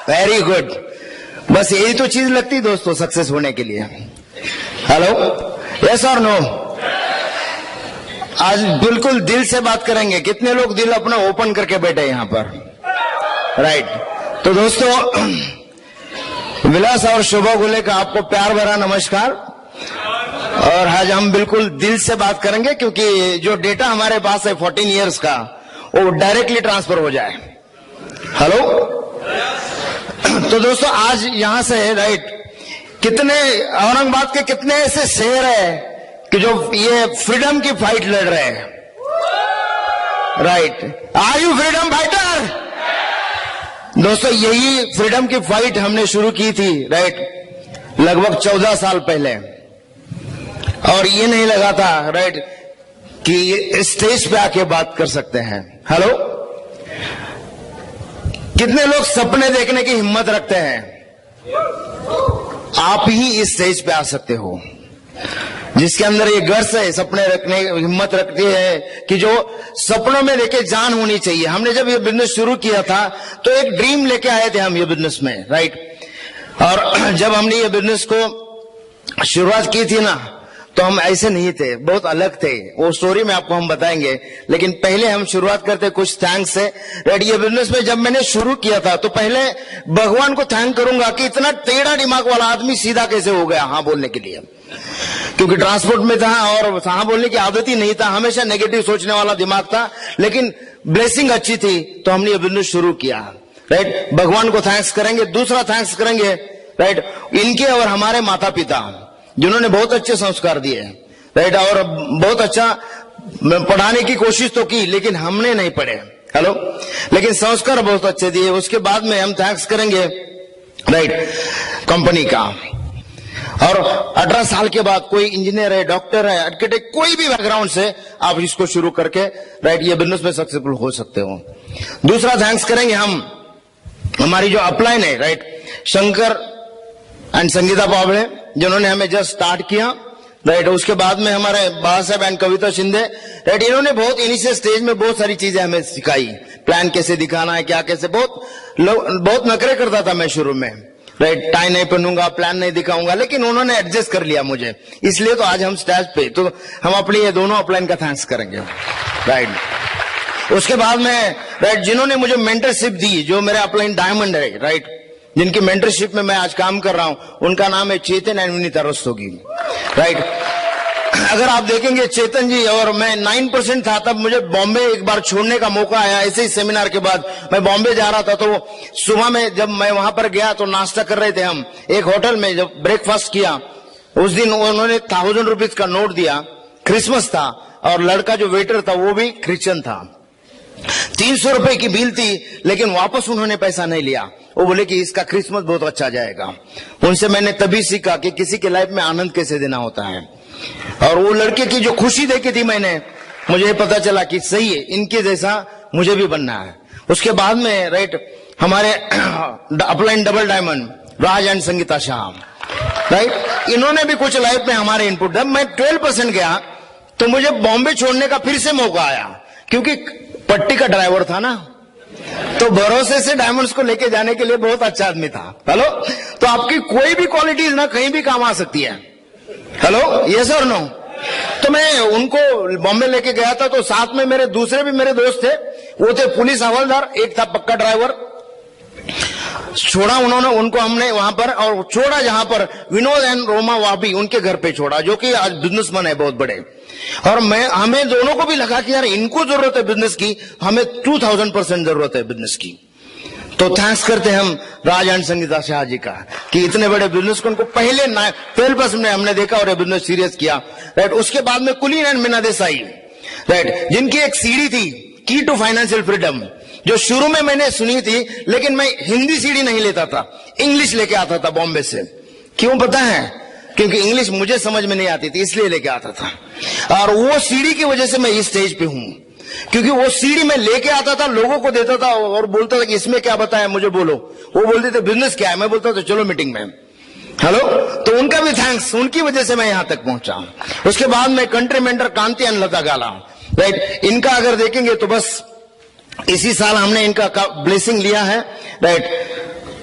Very good. बस यही तो चीज लगती दोस्तों सक्सेस होने के लिए। हेलो, यस और नो? आज बिल्कुल दिल से बात करेंगे। कितने लोग दिल अपना ओपन करके बैठे यहां पर? राइट। तो दोस्तों, विलास और शोभा गोले का आपको प्यार भरा नमस्कार। और आज हम बिल्कुल दिल से बात करेंगे क्योंकि जो डेटा हमारे पास है 14 इयर्स का, वो डायरेक्टली ट्रांसफर हो जाए। हेलो। तो दोस्तों, आज यहां से राइट, कितने औरंगाबाद के कितने ऐसे शहर है कि जो ये फ्रीडम की फाइट लड़ रहे हैं? Right. Are you freedom fighter? दोस्तों, यही फ्रीडम की फाइट हमने शुरू की थी राइट, लगभग 14 साल पहले। और ये नहीं लगा था राइट कि स्टेज पे आके बात कर सकते हैं। हेलो। कितने लोग सपने देखने की हिम्मत रखते हैं? आप ही इस स्टेज पे आ सकते हो जिसके अंदर ये गर्स है, सपने रखने की हिम्मत रखती है कि जो सपनों में लेके जान होनी चाहिए। हमने जब ये बिजनेस शुरू किया था तो एक ड्रीम लेके आए थे हम ये बिजनेस में राइट। और जब हमने ये बिजनेस को शुरुआत की थी ना, तो हम ऐसे नहीं थे, बहुत अलग थे। वो स्टोरी में आपको हम बताएंगे, लेकिन पहले हम शुरुआत करते कुछ थैंक्स से राइट। ये बिजनेस में जब मैंने शुरू किया था तो पहले भगवान को थैंक करूंगा कि इतना टेढ़ा दिमाग वाला आदमी सीधा कैसे हो गया हाँ बोलने के लिए, क्योंकि ट्रांसपोर्ट में था और हाँ बोलने की आदत ही नहीं था, हमेशा नेगेटिव सोचने वाला दिमाग था। लेकिन ब्लेसिंग अच्छी थी तो हमने ये बिजनेस शुरू किया राइट। भगवान को थैंक्स करेंगे। दूसरा थैंक्स करेंगे राइट इनके और हमारे माता पिता, जिन्होंने बहुत अच्छे संस्कार दिए राइट, और बहुत अच्छा पढ़ाने की कोशिश तो की, लेकिन हमने नहीं पढ़े। हेलो। लेकिन संस्कार बहुत अच्छे दिए। उसके बाद में हम थैंक्स करेंगे राइट कंपनी का। और 18 साल के बाद कोई इंजीनियर है, डॉक्टर है, आर्किटेक्ट, कोई भी बैकग्राउंड से आप इसको शुरू करके राइट ये बिजनेस में सक्सेसफुल हो सकते हो। दूसरा थैंक्स करेंगे हम हमारी जो अपलाइन है राइट, शंकर एंड संगीता पावड़े, जिन्होंने हमें जस्ट स्टार्ट किया राइट। उसके बाद में हमारे बाबा साहब एंड कविता शिंदे राइट, इन्होंने बहुत इनिशियल स्टेज में बहुत सारी चीजें हमें सिखाई। प्लान कैसे दिखाना है, क्या कैसे, बहुत नखरे करता था मैं शुरू में राइट, टाई नहीं पहनूंगा, प्लान नहीं दिखाऊंगा, लेकिन उन्होंने एडजस्ट कर लिया मुझे, इसलिए तो आज हम स्टेज पे। तो हम अपनी ये दोनों अपलाइन का थैंक्स करेंगे राइट। उसके बाद में राइट जिन्होंने मुझे मेंटरशिप दी, जो मेरे अपलाइन डायमंड है राइट, जिनकी मेंटरशिप में मैं आज काम कर रहा हूं, उनका नाम है चेतन एंड विनीता रस्तोगी राइट। अगर आप देखेंगे चेतन जी और मैं 9% था, तब मुझे बॉम्बे एक बार छोड़ने का मौका आया। ऐसे ही सेमिनार के बाद मैं बॉम्बे जा रहा था, तो सुबह में जब मैं वहां पर गया तो नाश्ता कर रहे थे हम एक होटल में, जब ब्रेकफास्ट किया उस दिन उन्होंने 1000 रुपीज का नोट दिया, क्रिसमस था, और लड़का जो वेटर था वो भी क्रिश्चियन था। 300 रुपए की बिल थी, लेकिन वापस उन्होंने पैसा नहीं लिया। वो बोले कि इसका क्रिसमस बहुत अच्छा जाएगा। उनसे मैंने तभी सीखा कि किसी के लाइफ में आनंद कैसे देना होता है। और वो लड़के की जो खुशी देखी थी मैंने, मुझे पता चला कि सही है, इनके जैसा मुझे भी बनना है। उसके बाद में राइट हमारे upline double diamond Raj and Sangeeta Shah right, इन्होंने भी कुछ लाइफ में हमारे इनपुट। जब मैं 12% गया तो मुझे बॉम्बे छोड़ने का फिर से मौका आया, क्योंकि पट्टी का ड्राइवर था ना, तो भरोसे से डायमंड्स को लेके जाने के लिए बहुत अच्छा आदमी था। हेलो। तो आपकी कोई भी क्वालिटीज ना कहीं भी काम आ सकती है। हेलो, यस और नो? तो मैं उनको बॉम्बे लेके गया था, तो साथ में मेरे दूसरे भी मेरे दोस्त थे, वो थे पुलिस हवलदार, एक था पक्का ड्राइवर। छोड़ा उन्होंने उनको, हमने वहां पर, और छोड़ा जहां पर विनोद एंड रोमा वाबी, उनके घर पे छोड़ा, जो कि आज बिजनेसमैन है बहुत बड़े। और हमें दोनों को भी लगा कि यार इनको जरूरत है बिजनेस की, हमें 2000% जरूरत है बिजनेस की। तो थैंक्स करते हैं हम राज एंड संगीता शाह जी का कि इतने बड़े बिजनेस को उनको पहले 12% में हमने देखा और ये बिजनेस सीरियस किया राइट। उसके बाद में कुलीन एंड मीना देसाई राइट, जिनकी एक सीढ़ी थी की टू फाइनेंशियल फ्रीडम, जो शुरू में मैंने सुनी थी, लेकिन मैं हिंदी सीढ़ी नहीं लेता था, इंग्लिश लेके आता था बॉम्बे से। क्यों पता है? क्योंकि इंग्लिश मुझे समझ में नहीं आती थी, इसलिए लेके आता था। और वो सीढ़ी की वजह से मैं इस स्टेज पे हूं, क्योंकि वो सीढ़ी में लेके आता था, लोगों को देता था और बोलता था कि इसमें क्या बताया मुझे बोलो। वो बोलते थे बिजनेस क्या है, मैं बोलता था चलो मीटिंग में। हेलो। तो उनका भी थैंक्स, उनकी वजह से मैं यहां तक पहुंचा। उसके बाद में country mentor Kanti and Lata gala right, इनका अगर देखेंगे तो बस इसी साल हमने इनका ब्लेसिंग लिया है राइट।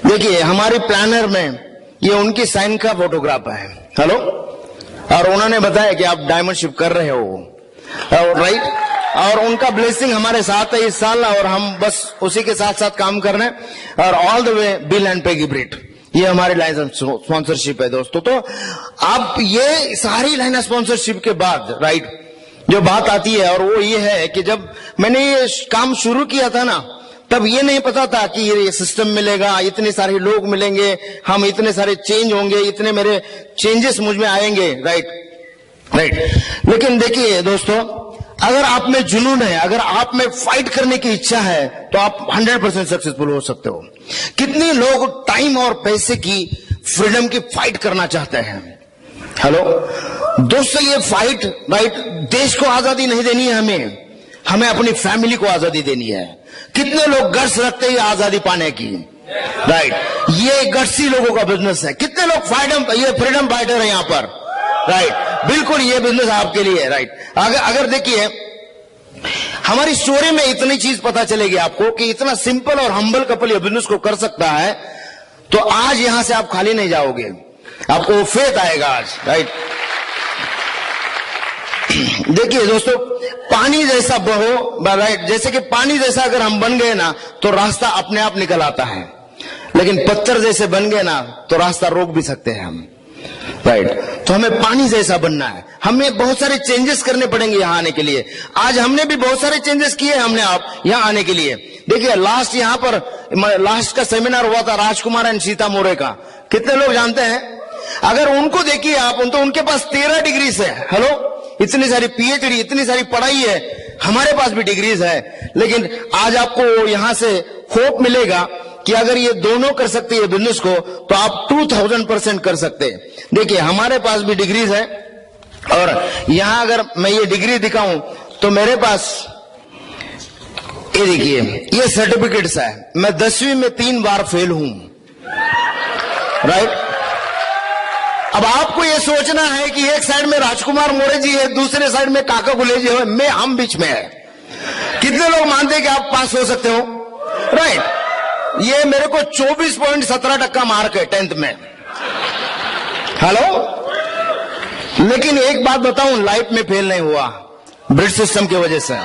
देखिए हमारी प्लानर में ये उनकी साइन का फोटोग्राफ है। हेलो, और उन्होंने बताया कि आप डायमंड शिप कर रहे हो, राइट, और उनका ब्लेसिंग हमारे साथ है इस साल, और हम बस उसी के साथ साथ काम कर रहे हैं। और all the way Bill and Peggy Britt, ये हमारी लाइन ऑफ स्पॉन्सरशिप है दोस्तों। तो अब ये सारी लाइन ऑफ स्पॉन्सरशिप के बाद, राइट, जो बात आती है और वो ये है कि जब मैंने ये काम शुरू किया था ना, तब ये नहीं पता था कि ये सिस्टम मिलेगा, इतने सारे लोग मिलेंगे, हम इतने सारे चेंज होंगे, इतने मेरे चेंजेस मुझ में आएंगे, राइट। लेकिन देखिए दोस्तों, अगर आप में जुनून है, अगर आप में फाइट करने की इच्छा है, तो आप 100% सक्सेसफुल हो सकते हो। कितने लोग टाइम और पैसे की फ्रीडम की फाइट करना चाहते हैं। हेलो दोस्तों, ये फाइट, राइट, देश को आजादी नहीं देनी है, हमें अपनी फैमिली को आजादी देनी है। कितने लोग गट्स रखते हैं आजादी पाने की, राइट, ये गट्सी लोगों का बिजनेस है। कितने लोग ये फ्रीडम फाइटर है यहाँ पर, राइट, बिल्कुल ये बिजनेस आपके लिए है, राइट। अगर देखिए हमारी स्टोरी में इतनी चीज पता चलेगी आपको कि इतना सिंपल और हम्बल कपल ये बिजनेस को कर सकता है, तो आज यहां से आप खाली नहीं जाओगे, आपको फेथ आएगा आज, राइट। देखिए दोस्तों, पानी जैसा बहो, राइट, जैसे कि पानी जैसा अगर हम बन गए ना, तो रास्ता अपने आप निकल आता है। लेकिन पत्थर जैसे बन गए ना, तो रास्ता रोक भी सकते हैं हम, राइट। तो हमें पानी जैसा बनना है, हमें बहुत सारे चेंजेस करने पड़ेंगे यहां आने के लिए। आज हमने भी बहुत सारे चेंजेस किए हमने आप यहां आने के लिए। देखिए यहां पर लास्ट का सेमिनार हुआ था राजकुमार एंड सीता मोरे का, कितने लोग जानते हैं? अगर उनको देखिए आप, तो उनके पास 13 डिग्रीज है। हेलो, इतनी सारी पीएचडी, इतनी सारी पढ़ाई है, हमारे पास भी डिग्रीज है। लेकिन आज आपको यहां से होप मिलेगा कि अगर ये दोनों कर सकते हैं बिजनेस को, तो आप 2000% कर सकते हैं। देखिए हमारे पास भी डिग्रीज है, और यहां अगर मैं ये डिग्री दिखाऊं तो मेरे पास ये देखिए, ये सर्टिफिकेट्स है। मैं 10वीं में 3 बार फेल हूं, राइट। अब आपको ये सोचना है कि एक साइड में राजकुमार मोरे जी है, दूसरे साइड में काका गुलेजी है, हम बीच में है। कितने लोग मानते हैं कि आप पास हो सकते हो, राइट। ये मेरे को 24.17% मार्क है 10th में। हेलो, लेकिन एक बात बताऊं, लाइफ में फेल नहीं हुआ, ब्रिज सिस्टम की वजह से।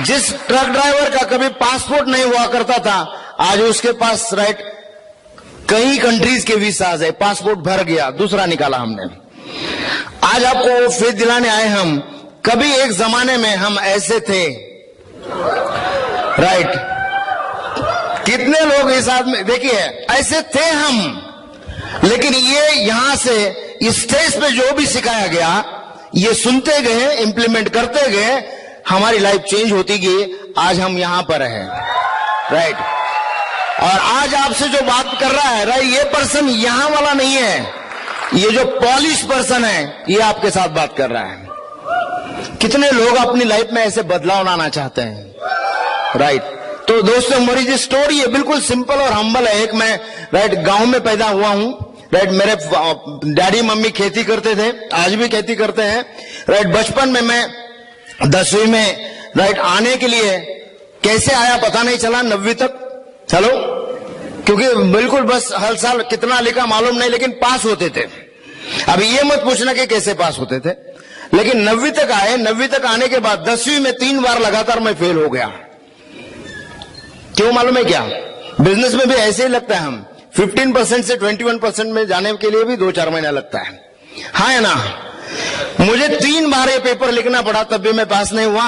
जिस ट्रक ड्राइवर का कभी पासपोर्ट नहीं हुआ करता था, आज उसके पास, राइट, कई कंट्रीज के वीसाज है, पासपोर्ट भर गया, दूसरा निकाला हमने। आज आपको फेथ दिलाने आए हम। कभी एक जमाने में हम ऐसे थे, राइट। कितने लोग इस आदमी, देखिए ऐसे थे हम, लेकिन ये यहां से इस स्टेज पे जो भी सिखाया गया, ये सुनते गए, इंप्लीमेंट करते गए, हमारी लाइफ चेंज होती गई। आज हम यहां पर हैं, राइट। और आज आपसे जो बात कर रहा है, राइट, ये पर्सन यहां वाला नहीं है, ये जो पॉलिश पर्सन है, ये आपके साथ बात कर रहा है। कितने लोग अपनी लाइफ में ऐसे बदलाव लाना चाहते हैं, राइट। तो दोस्तों, हमारी जो स्टोरी है बिल्कुल सिंपल और हम्बल है। एक मैं, राइट, गांव में पैदा हुआ हूं, राइट। मेरे डैडी मम्मी खेती करते थे, आज भी खेती करते हैं, राइट। बचपन में मैं 10वीं में, राइट, आने के लिए कैसे आया पता नहीं चला, 9वीं तक। हेलो, क्योंकि बिल्कुल बस हर साल कितना लिखा मालूम नहीं, लेकिन पास होते थे। अब ये मत पूछना कि कैसे पास होते थे, लेकिन 9वीं तक आए। 9वीं तक आने के बाद 10वीं में 3 बार लगातार मैं फेल हो गया। क्यों मालूम है क्या? बिजनेस में भी ऐसे ही लगता है, हम 15% से 21% में जाने के लिए भी 2-4 महीना लगता है, हाँ है ना। मुझे 3 बार ये पेपर लिखना पड़ा, तब भी मैं पास नहीं हुआ।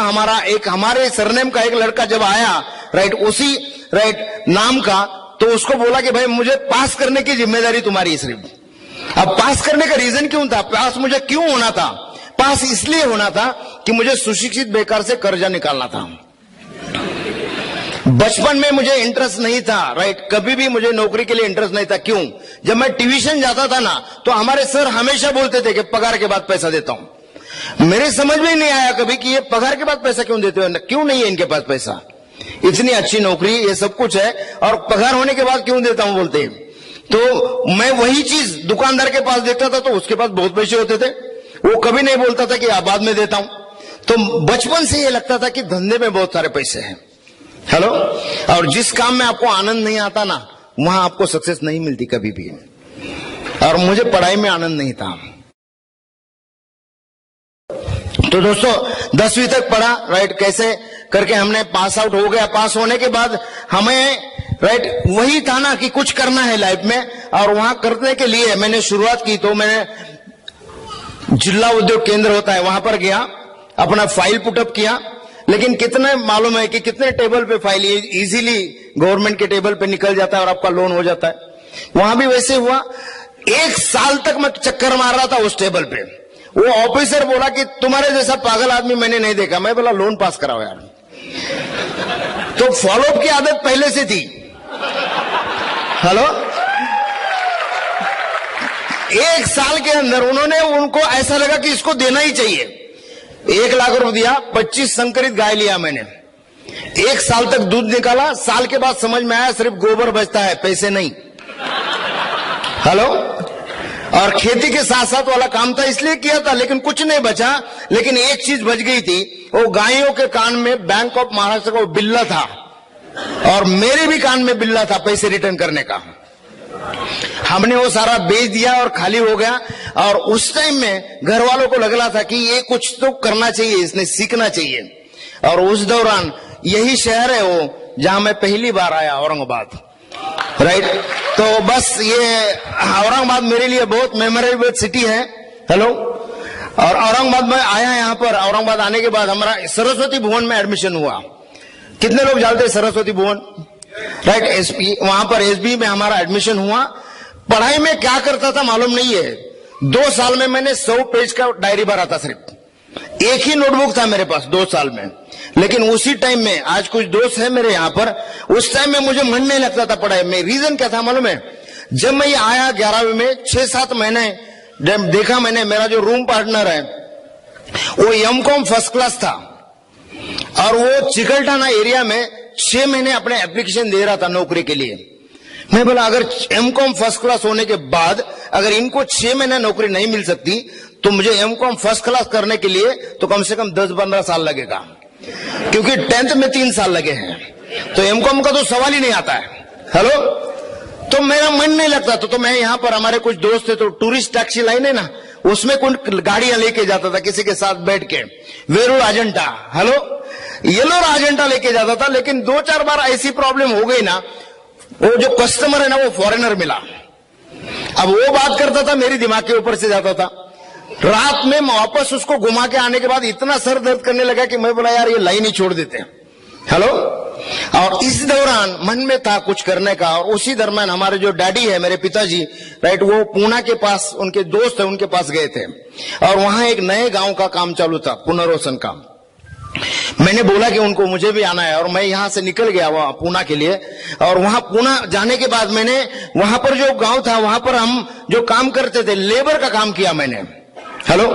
हमारे सरनेम का एक लड़का जब आया, राइट, उसी, राइट, नाम का, तो उसको बोला कि भाई मुझे पास करने की जिम्मेदारी तुम्हारी है सिर्फ। अब पास करने का रीजन क्यों था, पास मुझे क्यों होना था? पास इसलिए होना था कि मुझे सुशिक्षित बेकार से कर्जा निकालना था। बचपन में मुझे इंटरेस्ट नहीं था, राइट, कभी भी मुझे नौकरी के लिए इंटरेस्ट नहीं था। क्यों? जब मैं ट्यूशन जाता था ना, तो हमारे सर हमेशा बोलते थे कि पगार के बाद पैसा देता हूं। मेरे समझ में नहीं आया कभी कि ये पगार के बाद पैसा क्यों देते हो, क्यों नहीं है इनके पास पैसा, इतनी अच्छी नौकरी, ये सब कुछ है, और पगार होने के बाद क्यों देता हूं बोलते हैं। तो मैं वही चीज दुकानदार के पास देखता था, तो उसके पास बहुत पैसे होते थे, वो कभी नहीं बोलता था कि बाद में देता हूं। तो बचपन से ये लगता था कि धंधे में बहुत सारे पैसे हैं, हेलो। और जिस काम में आपको आनंद नहीं आता ना, वहां आपको सक्सेस नहीं मिलती कभी भी। और मुझे पढ़ाई में आनंद नहीं था। तो दोस्तों 10वीं तक पढ़ा, राइट, कैसे करके हमने पास आउट हो गया। पास होने के बाद हमें, राइट, वही था ना कि कुछ करना है लाइफ में, और वहां करने के लिए मैंने शुरुआत की। तो मैंने जिला उद्योग केंद्र होता है, वहां पर गया, अपना फाइल पुटअप किया। लेकिन कितने मालूम है कि कितने टेबल पे फाइल इजीली गवर्नमेंट के टेबल पे निकल जाता है और आपका लोन हो जाता है। वहां भी वैसे हुआ। 1 साल तक मैं चक्कर मार रहा था उस टेबल पे। वो ऑफिसर बोला कि तुम्हारे जैसा पागल आदमी मैंने नहीं देखा। मैं बोला लोन पास कराओ यार। तो फॉलोअप की आदत पहले से थी। हेलो। 1 साल के अंदर उन्होंने, उनको ऐसा लगा कि इसको देना ही चाहिए। 1 लाख रुपए दिया, 25 संकरित गाय लिया मैंने। 1 साल तक दूध निकाला। साल के बाद समझ में आया सिर्फ गोबर बचता है, पैसे नहीं। हेलो। और खेती के साथ साथ वाला काम था, इसलिए किया था, लेकिन कुछ नहीं बचा। लेकिन एक चीज बच गई थी, वो गायों के कान में बैंक ऑफ महाराष्ट्र का बिल्ला था, और मेरे भी कान में बिल्ला था पैसे रिटर्न करने का। हमने वो सारा बेच दिया और खाली हो गया। और उस टाइम में घर वालों को लग रहा था कि ये कुछ तो करना चाहिए, इसने सीखना चाहिए। और उस दौरान यही शहर है वो जहां मैं पहली बार आया, औरंगाबाद, राइट। तो बस ये औरंगाबाद मेरे लिए बहुत मेमोरेबल सिटी है। हेलो। और औरंगाबाद में आया, यहां पर औरंगाबाद आने के बाद हमारा सरस्वती भुवन में एडमिशन हुआ। कितने लोग जानते हैं सरस्वती भुवन, राइट। एसपी, वहां पर एसबी में हमारा एडमिशन हुआ। पढ़ाई में क्या करता था मालूम नहीं है। 2 साल में मैंने 100 पेज का डायरी भरा था। सिर्फ एक ही नोटबुक था मेरे पास 2 साल में। लेकिन उसी टाइम में, आज कुछ दोस्त है मेरे यहां पर, उस टाइम में मुझे मन नहीं लगता था पढ़ाई में। रीजन क्या था मालूम है? जब मैं ये आया 11वीं में, 6-7 महीने जब देखा मैंने, मेरा जो रूम पार्टनर है वो एमकॉम फर्स्ट क्लास था, और वो चिकलठाना एरिया में 6 महीने अपने एप्लीकेशन दे रहा था नौकरी के लिए। मैं बोला अगर एमकॉम फर्स्ट क्लास होने के बाद अगर इनको 6 महीने नौकरी नहीं मिल सकती, तो मुझे एमकॉम फर्स्ट क्लास करने के लिए तो कम से कम 10-15 साल लगेगा, क्योंकि 10th में 3 साल लगे हैं। तो एमकॉम का तो सवाल ही नहीं आता है। हेलो। तो मेरा मन नहीं लगता तो मैं यहाँ पर, हमारे कुछ दोस्त थे, तो टूरिस्ट टैक्सी लाइन है ना, उसमें कुछ गाड़ियां लेके जाता था किसी के साथ बैठ के। वेरूळ अजंता, हेलो, येलोर अजंता लेके जाता था। लेकिन 2-4 बार ऐसी प्रॉब्लम हो गई ना, वो जो कस्टमर है ना वो फॉरेनर मिला। अब वो बात करता था, मेरी दिमाग के ऊपर से जाता था। रात में वापस उसको घुमा के आने के बाद इतना सर दर्द करने लगा कि मैं बोला यार ये लाइन ही छोड़ देते हैं। हेलो। और इस दौरान मन में था कुछ करने का। और उसी दरम्यान हमारे जो डैडी है, मेरे पिताजी, राइट, वो पूना के पास, उनके दोस्त है, उनके पास गए थे। और वहां एक नए गांव का काम चालू था, पुनर्वसन का। मैंने बोला कि उनको मुझे भी आना है, और मैं यहां से निकल गया वहां पूना के लिए। और वहां पूना जाने के बाद मैंने वहां पर जो गांव था, वहां पर हम जो काम करते थे, लेबर का काम किया मैंने। हेलो।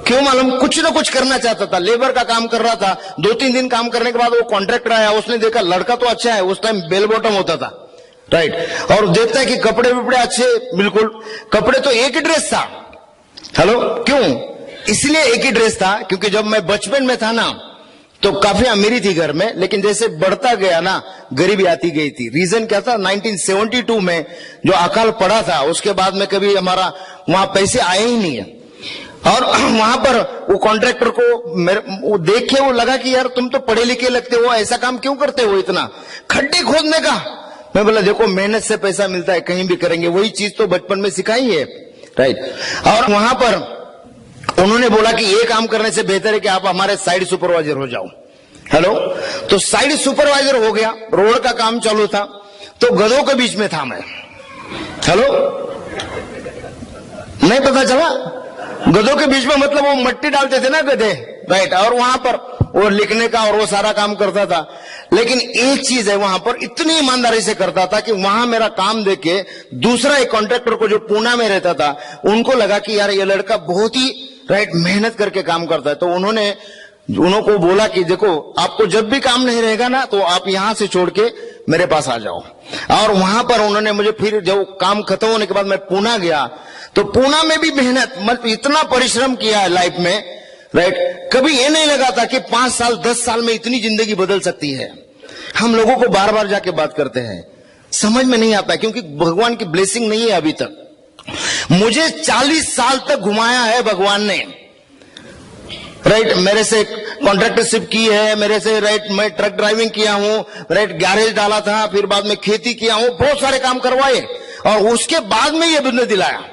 क्यों मालूम? कुछ ना कुछ करना चाहता था, लेबर का काम कर रहा था। 2-3 दिन काम करने के बाद वो कॉन्ट्रैक्टर आया, उसने देखा लड़का तो अच्छा है, उस टाइम बेल बॉटम होता था, राइट, और देखता है कि कपड़े विपड़े अच्छे, बिल्कुल कपड़े तो एक ही ड्रेस था। हेलो। क्यों? इसलिए एक ही ड्रेस था क्योंकि जब मैं बचपन में था ना, तो काफी अमीरी थी घर में, लेकिन जैसे बढ़ता गया ना, गरीबी आती गई थी। रीजन क्या था? 1972 में जो अकाल पड़ा था, उसके बाद में कभी हमारा वहां पैसे आए ही नहीं है। और वहां पर वो कॉन्ट्रैक्टर को वो देख के वो लगा कि यार तुम तो पढ़े लिखे लगते हो, ऐसा काम क्यों करते हो इतना खड्डे खोदने का। मैं बोला देखो मेहनत से पैसा मिलता है, कहीं भी करेंगे, वही चीज तो बचपन में सिखाई है, राइट। और वहां पर उन्होंने बोला कि ये काम करने से बेहतर है कि आप हमारे साइड सुपरवाइजर हो जाओ। हेलो। तो साइड सुपरवाइजर हो गया, रोड का काम चालू था, तो गधों के बीच में था मैं। हेलो। नहीं पता चला? गधों के बीच में मतलब वो मट्टी डालते थे ना गधे, राइट, और वहां पर वो लिखने का और वो सारा काम करता था। लेकिन एक चीज है, वहां पर इतनी ईमानदारी से करता था कि वहां मेरा काम देख के दूसरा एक कॉन्ट्रैक्टर को जो पूना में रहता था, उनको लगा कि यार ये लड़का बहुत ही, राइट, मेहनत करके काम करता है। तो उनको बोला कि देखो आपको जब भी काम नहीं रहेगा ना, तो आप यहां से छोड़ के मेरे पास आ जाओ। और वहां पर उन्होंने मुझे, फिर जब काम खत्म होने के बाद मैं पूना गया, तो पूना में भी मेहनत, मतलब इतना परिश्रम किया है लाइफ में, राइट। कभी ये नहीं लगा था कि 5 साल 10 साल में इतनी जिंदगी बदल सकती है। हम लोगों को बार बार जाके बात करते हैं, समझ में नहीं आता क्योंकि भगवान की ब्लेसिंग नहीं है अभी तक। मुझे 40 साल तक घुमाया है भगवान ने, राइट। मेरे से कॉन्ट्रैक्टरशिप की है, मेरे से राइट मैं ट्रक ड्राइविंग किया हूं, राइट गैरेज डाला था, फिर बाद में खेती किया हूं, बहुत सारे काम करवाए और उसके बाद में ये बिजनेस दिलाया।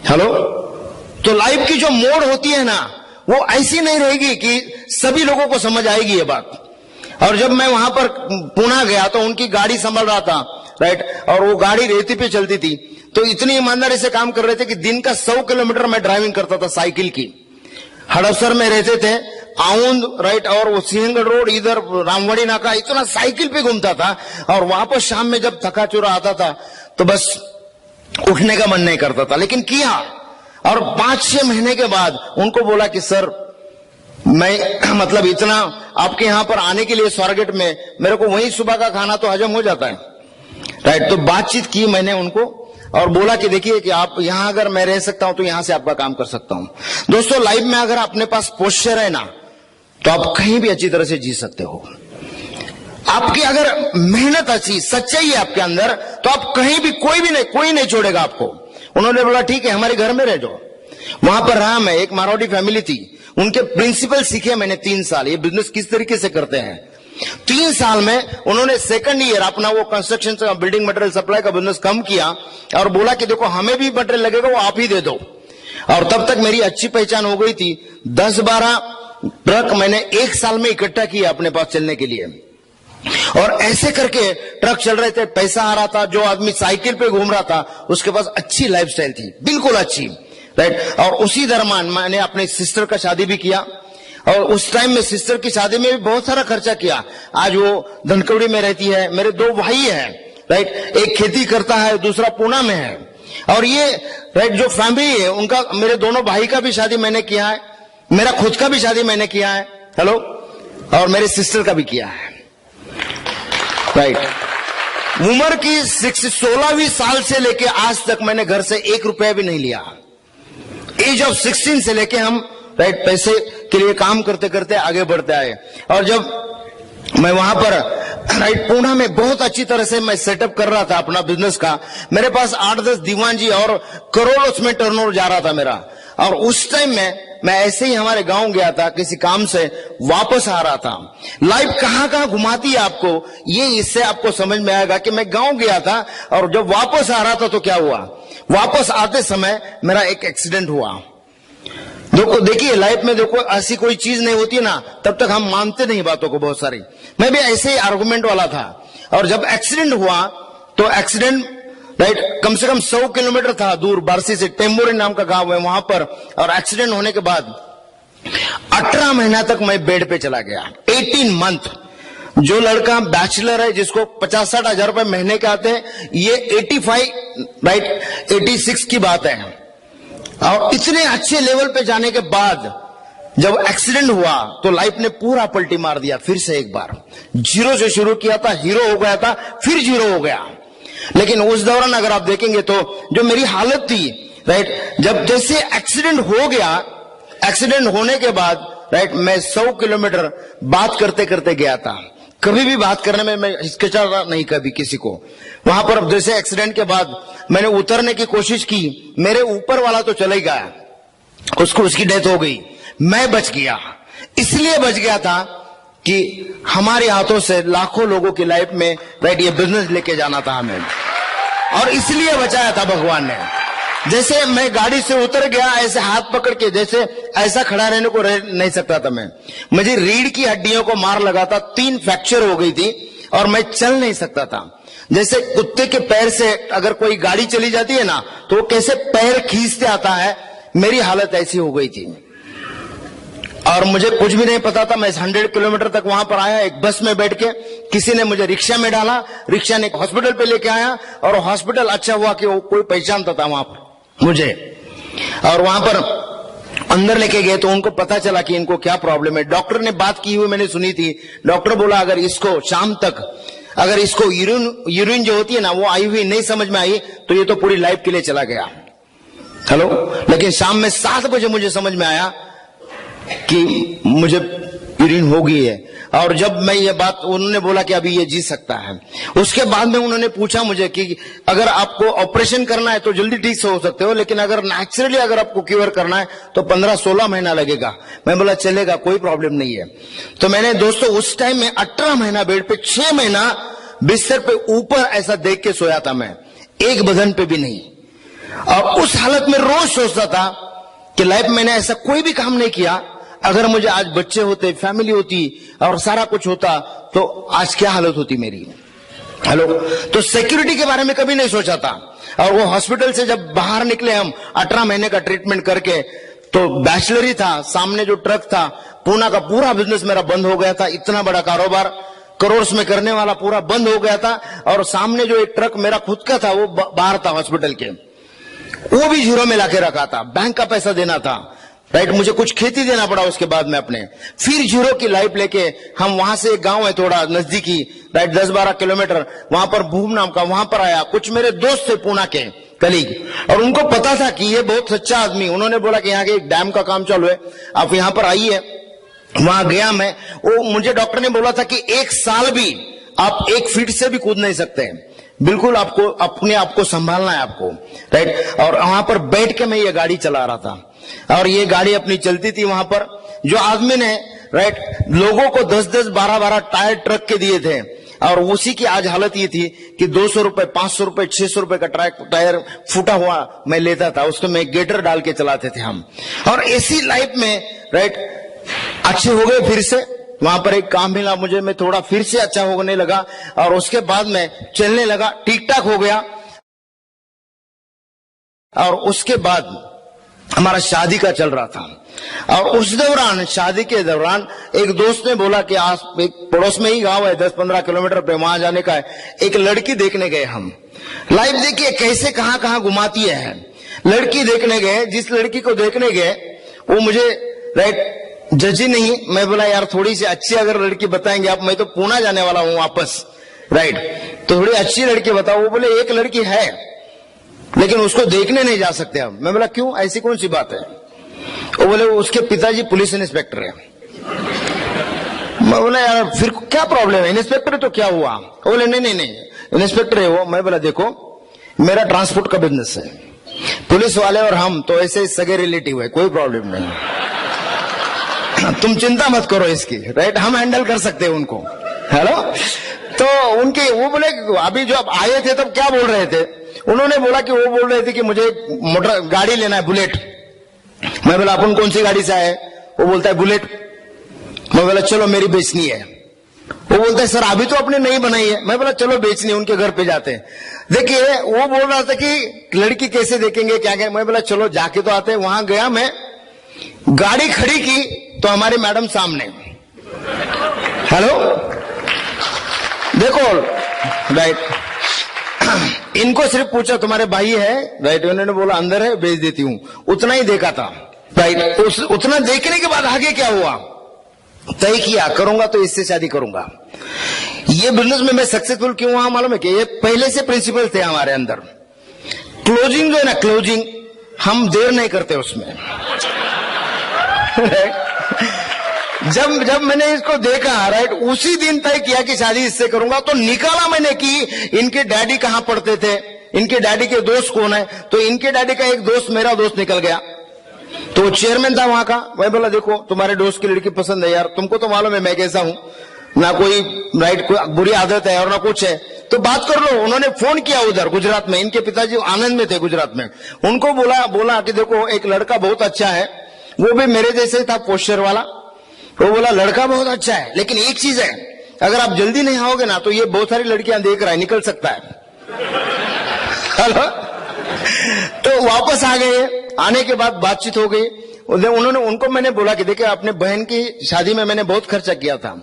हेलो, तो लाइफ की जो मोड़ होती है ना, वो ऐसी नहीं रहेगी कि सभी लोगों को समझ आएगी ये बात। और जब मैं वहां पर पुणे गया तो उनकी गाड़ी संभाल रहा था, राइट, और वो गाड़ी रेती पे चलती थी, तो इतनी ईमानदारी से काम कर रहे थे कि दिन का 100 किलोमीटर मैं ड्राइविंग करता था साइकिल की। हड़पसर में रहते थे, आउंद, राइट, और वो सिंहगढ़ रोड, इधर रामवाड़ी नाका, इतना साइकिल पे घूमता था। और वापस शाम में जब थका चुरा आता था तो बस उठने का मन नहीं करता था, लेकिन किया। और 5-6 महीने के बाद उनको बोला कि सर मैं मतलब इतना आपके यहां पर आने के लिए स्वारगेट में मेरे को वही सुबह का खाना तो हजम हो जाता है, राइट। तो बातचीत की मैंने उनको और बोला कि देखिए कि आप यहां अगर मैं रह सकता हूं तो यहां से आपका काम कर सकता हूं। दोस्तों, लाइफ में अगर अपने पास पोस्चर है ना, तो आप कहीं भी अच्छी तरह से जी सकते हो। आपकी अगर मेहनत अच्छी, सच्चाई है आपके अंदर, तो आप कहीं भी कोई नहीं छोड़ेगा आपको। उन्होंने बोला ठीक है हमारे घर में रह जाओ। वहां पर रहा मैं, एक मारवाड़ी फैमिली थी, उनके प्रिंसिपल सीखे मैंने 3 साल, ये बिजनेस किस तरीके से करते हैं। 3 साल में उन्होंने सेकंड ईयर अपना वो कंस्ट्रक्शन से बिल्डिंग मटेरियल सप्लाई का बिजनेस कम किया और बोला कि देखो हमें भी मटेरियल लगेगा, वो आप ही दे दो। और तब तक मेरी अच्छी पहचान हो गई थी। 10-12 ट्रक मैंने 1 साल में इकट्ठा किया अपने पास चलने के लिए। और ऐसे करके ट्रक चल रहे थे, पैसा आ रहा था। जो आदमी साइकिल पे घूम रहा था उसके पास अच्छी लाइफस्टाइल थी, बिल्कुल अच्छी, राइट। और उसी दरम्यान मैंने अपने सिस्टर का शादी भी किया और उस टाइम में सिस्टर की शादी में भी बहुत सारा खर्चा किया। आज वो धनकवड़ी में रहती है, मेरे 2 भाई हैं, राइट, एक खेती करता है, दूसरा पुणे में है। और ये राइट जो फैमिली है उनका, मेरे दोनों भाई का भी शादी मैंने किया है, मेरा खुद का भी शादी मैंने किया है, हेलो, और मेरे सिस्टर का भी किया है, राइट। उम्र की 16वीं साल से लेके आज तक मैंने घर से 1 रुपया भी नहीं लिया। एज ऑफ 16 से लेके हम राइट पैसे के लिए काम करते करते आगे बढ़ते आए। और जब मैं वहां पर राइट पुणे में बहुत अच्छी तरह से मैं सेटअप कर रहा था अपना बिजनेस का, मेरे पास 8-10 दीवान जी और करोड़ों उसमें टर्नओवर जा रहा था मेरा। और उस टाइम में मैं ऐसे ही हमारे गांव गया था, किसी काम से वापस आ रहा था। लाइफ कहां कहां घुमाती है आपको, ये इससे आपको समझ में आएगा कि मैं गांव गया था और जब वापस आ रहा था तो क्या हुआ। वापस आते समय मेरा एक एक्सीडेंट हुआ। देखिए लाइफ में देखो ऐसी कोई चीज नहीं होती ना, तब तक हम मानते नहीं बातों को बहुत सारी। मैं भी ऐसे ही आर्गुमेंट वाला था। और जब एक्सीडेंट हुआ तो एक्सीडेंट राइट कम से कम 100 किलोमीटर था दूर, बारसी से टेम्बोरी नाम का गांव है वहां पर। और एक्सीडेंट होने के बाद 18 महीना तक मैं बेड पे चला गया, 18 मंथ। जो लड़का बैचलर है जिसको 50-60 हजार रुपए महीने के आते हैं, ये 85 राइट 86 की बात है। और इतने अच्छे लेवल पे जाने के बाद जब एक्सीडेंट हुआ तो लाइफ ने पूरा पलटी मार दिया। फिर से एक बार जीरो से शुरू किया था, हीरो हो गया था, फिर जीरो हो गया। लेकिन उस दौरान अगर आप देखेंगे तो जो मेरी हालत थी राइट, जब जैसे एक्सीडेंट हो गया, एक्सीडेंट होने के बाद राइट मैं 100 किलोमीटर बात करते करते गया था। कभी भी बात करने में मैं हिचकिचाता नहीं कभी किसी को। वहां पर जैसे एक्सीडेंट के बाद मैंने उतरने की कोशिश की, मेरे ऊपर वाला तो चला ही गया, उसकी डेथ हो गई, मैं बच गया। इसलिए बच गया था कि हमारे हाथों से लाखों लोगों की लाइफ में राइट ये बिजनेस लेके जाना था हमें, और इसलिए बचाया था भगवान ने। जैसे मैं गाड़ी से उतर गया, ऐसे हाथ पकड़ के जैसे ऐसा खड़ा रहने को रह नहीं सकता था मैं। मुझे रीढ़ की हड्डियों को मार लगा था, 3 फ्रैक्चर हो गई थी और मैं चल नहीं सकता था। जैसे कुत्ते के पैर से अगर कोई गाड़ी चली जाती है ना तो वो कैसे पैर खींचते आता है, मेरी हालत ऐसी हो गई थी। और मुझे कुछ भी नहीं पता था। मैं 100 किलोमीटर तक वहां पर आया, एक बस में बैठ के, किसी ने मुझे रिक्शा में डाला, रिक्शा ने हॉस्पिटल पे लेके आया, और हॉस्पिटल अच्छा हुआ कि वो कोई पहचानता था वहां पर मुझे। और वहां पर अंदर लेके गए तो उनको पता चला कि इनको क्या प्रॉब्लम है। डॉक्टर ने बात की हुई मैंने सुनी थी। डॉक्टर बोला अगर इसको शाम तक अगर इसको यूरिन जो होती है ना वो आई हुई नहीं समझ में आई तो ये तो पूरी लाइफ के लिए चला गया। हेलो, लेकिन शाम में 7 बजे मुझे समझ में आया कि मुझे यूरिन हो गई है। और जब मैं ये बात, उन्होंने बोला कि अभी ये जी सकता है। उसके बाद में उन्होंने पूछा मुझे कि अगर आपको ऑपरेशन करना है तो जल्दी ठीक से हो सकते हो, लेकिन अगर नेचुरली अगर आपको क्योर करना है तो 15-16 महीना लगेगा। मैं बोला चलेगा, कोई प्रॉब्लम नहीं है। तो मैंने दोस्तों उस टाइम में 18 महीना बेड पे, 6 महीना बिस्तर पे ऊपर ऐसा देख के सोया था मैं, एक बदन पे भी नहीं। और उस हालत में रोज सोचता था कि लाइफ मैंने ऐसा कोई भी काम नहीं किया, अगर मुझे आज बच्चे होते, फैमिली होती और सारा कुछ होता तो आज क्या हालत होती मेरी। हेलो, तो सिक्योरिटी के बारे में कभी नहीं सोचा था। और वो हॉस्पिटल से जब बाहर निकले हम 18 महीने का ट्रीटमेंट करके, तो बैचलर ही था, सामने जो ट्रक था, पूना का पूरा बिजनेस मेरा बंद हो गया था। इतना बड़ा कारोबार करोड़ में करने वाला पूरा बंद हो गया था। और सामने जो एक ट्रक मेरा खुद का था वो बाहर था हॉस्पिटल के, वो भी जीरो में लाके रखा था, बैंक का पैसा देना था, राइट। मुझे कुछ खेती देना पड़ा उसके बाद में अपने, फिर जीरो की लाइफ लेके हम वहां से, एक गांव है थोड़ा नजदीकी, राइट, 10-12 किलोमीटर, वहां पर भूम नाम का, वहां पर आया। कुछ मेरे दोस्त थे पूना के कलीग, और उनको पता था कि ये बहुत सच्चा आदमी। उन्होंने बोला कि यहाँ के एक डैम का काम चालू है, आप यहाँ पर आइए। वहां गया मैं, वो मुझे डॉक्टर ने बोला था कि 1 साल भी आप 1 फीट से भी कूद नहीं सकते, बिल्कुल आपको अपने आप को संभालना है आपको, राइट। और वहां पर बैठ के मैं ये गाड़ी चला रहा था, और ये गाड़ी अपनी चलती थी। वहां पर जो आदमी ने, राइट, लोगों को 10-10, 12-12 टायर ट्रक के दिए थे, और उसी की आज हालत ये थी कि 200 रुपए, 500 रुपए, 600 रुपए का टायर फूटा हुआ मैं लेता था, उसको मैं गेटर डाल के चलाते थे हम। और ऐसी लाइफ में, राइट, अच्छे हो गए। फिर से वहां पर एक काम मिला मुझे, मैं थोड़ा फिर से अच्छा होने लगा, और उसके बाद में चलने लगा, ठीक ठाक हो गया। और उसके बाद हमारा शादी का चल रहा था, और उस दौरान, शादी के दौरान, एक दोस्त ने बोला कि आज एक पड़ोस में ही गांव है 10-15 किलोमीटर पे, वहां जाने का है। एक लड़की देखने गए हम। लाइफ देखिए कैसे कहां कहां घुमाती है। लड़की देखने गए, जिस लड़की को देखने गए वो मुझे, राइट, जजी नहीं। मैं बोला यार थोड़ी सी अच्छी अगर लड़की बताएंगे आप, मैं तो पूना जाने वाला हूं वापस, राइट, तो थोड़ी अच्छी लड़की बताओ। वो बोले एक लड़की है लेकिन उसको देखने नहीं जा सकते हम। मैं बोला क्यों, ऐसी कौन सी बात है? वो बोले उसके पिताजी पुलिस इंस्पेक्टर है। मैं बोला यार फिर क्या प्रॉब्लम है, इंस्पेक्टर तो क्या हुआ? वो बोले नहीं इंस्पेक्टर है वो। मैं बोला देखो मेरा ट्रांसपोर्ट का बिजनेस है, पुलिस वाले और हम तो ऐसे सगे रिलेटिव है, कोई प्रॉब्लम नहीं, तुम चिंता मत करो इसकी, राइट, हम हैंडल कर सकते हैं उनको। हेलो, तो उनके वो बोले अभी जो आप आए थे तब क्या बोल रहे थे? उन्होंने बोला कि वो बोल रहे थे कि मुझे मोटर गाड़ी लेना है, बुलेट। मैं बोला अपन कौन सी गाड़ी से आए? वो बोलता है बुलेट। मैं बोला चलो मेरी बेचनी है। वो बोलता है सर अभी तो आपने नहीं बनाई है। मैं बोला चलो बेचनी है, उनके घर पे जाते हैं। देखिए वो बोल रहा था कि लड़की कैसे देखेंगे क्या क्या। मैं बोला चलो जाके तो आते हैं। वहां गया मैं, गाड़ी खड़ी की तो हमारी मैडम सामने। हेलो देखो, राइट, इनको सिर्फ पूछा तुम्हारे भाई है, राइट, उन्होंने बोला अंदर है, भेज देती हूं, उतना ही देखा था, राइट। उतना देखने के बाद आगे क्या हुआ, तय किया करूंगा तो इससे शादी करूंगा। ये बिजनेस में मैं सक्सेसफुल क्यों हुआ मालूम है कि ये पहले से प्रिंसिपल थे हमारे अंदर। क्लोजिंग जो है ना, क्लोजिंग हम देर नहीं करते उसमें। जब मैंने इसको देखा, राइट, उसी दिन तय किया कि शादी इससे करूंगा। तो निकाला मैंने कि इनके डैडी कहां पढ़ते थे, इनके डैडी के दोस्त कौन है। तो इनके डैडी का एक दोस्त मेरा दोस्त निकल गया, तो वो चेयरमैन था वहां का। मैं बोला देखो तुम्हारे दोस्त की लड़की पसंद है यार, तुमको तो मालूम है मैं कैसा हूं, ना कोई, राइट, कोई बुरी आदत है और ना कुछ है, तो बात कर लो। उन्होंने फोन किया उधर गुजरात में, इनके पिताजी आनंद में थे गुजरात में। उनको बोला कि देखो एक लड़का बहुत अच्छा है, वो भी मेरे जैसे ही था, पोस्चर वाला। वो बोला लड़का बहुत अच्छा है, लेकिन एक चीज है, अगर आप जल्दी नहीं आओगे ना तो ये बहुत सारी लड़कियां देख रहा है, निकल सकता है। हेलो, तो वापस आ गए। आने के बाद बातचीत हो गई। उनको मैंने बोला कि देखिए अपने बहन की शादी में मैंने बहुत खर्चा किया था,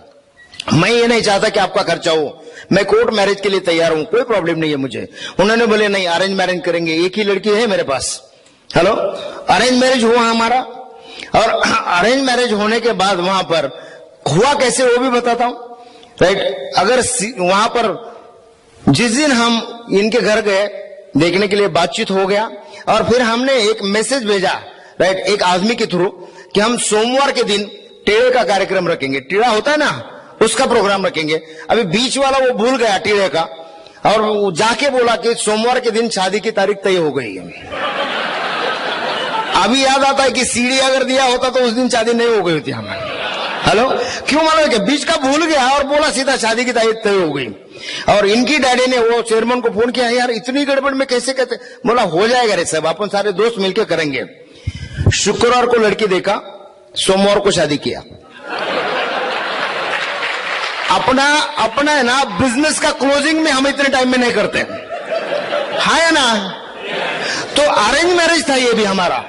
मैं ये नहीं चाहता कि आपका खर्चा हो, मैं कोर्ट मैरिज के लिए तैयार हूं, कोई प्रॉब्लम नहीं है मुझे। उन्होंने बोले नहीं अरेंज मैरिज करेंगे, एक ही लड़की है मेरे पास। हेलो, अरेंज मैरिज हुआ हमारा। और अरेंज मैरिज होने के बाद वहां पर हुआ कैसे वो भी बताता हूं, राइट। अगर वहां पर जिस दिन हम इनके घर गए देखने के लिए, बातचीत हो गया, और फिर हमने एक मैसेज भेजा, राइट, एक आदमी के थ्रू कि हम सोमवार के दिन टेढ़े का कार्यक्रम रखेंगे। टेढ़ा होता है ना, उसका प्रोग्राम रखेंगे। अभी बीच वाला वो भूल गया टीड़े का, और वो जाके बोला कि सोमवार के दिन शादी की तारीख तय हो गई है। अभी याद आता है कि सीडी अगर दिया होता तो उस दिन शादी नहीं हो गई होती हमारी। हेलो, क्यों मालूम है? बीच का भूल गया और बोला सीधा शादी की तारीख तय हो गई। और इनकी डैडी ने वो चेयरमैन को फोन किया, यार इतनी गड़बड़ में कैसे कहते? बोला हो जाएगा रे सब, अपन सारे दोस्त मिलकर करेंगे। शुक्रवार को लड़की देखा, सोमवार को शादी किया। अपना है ना बिजनेस का क्लोजिंग में हम इतने टाइम में नहीं करते, है ना? तो अरेंज मैरिज था ये भी हमारा।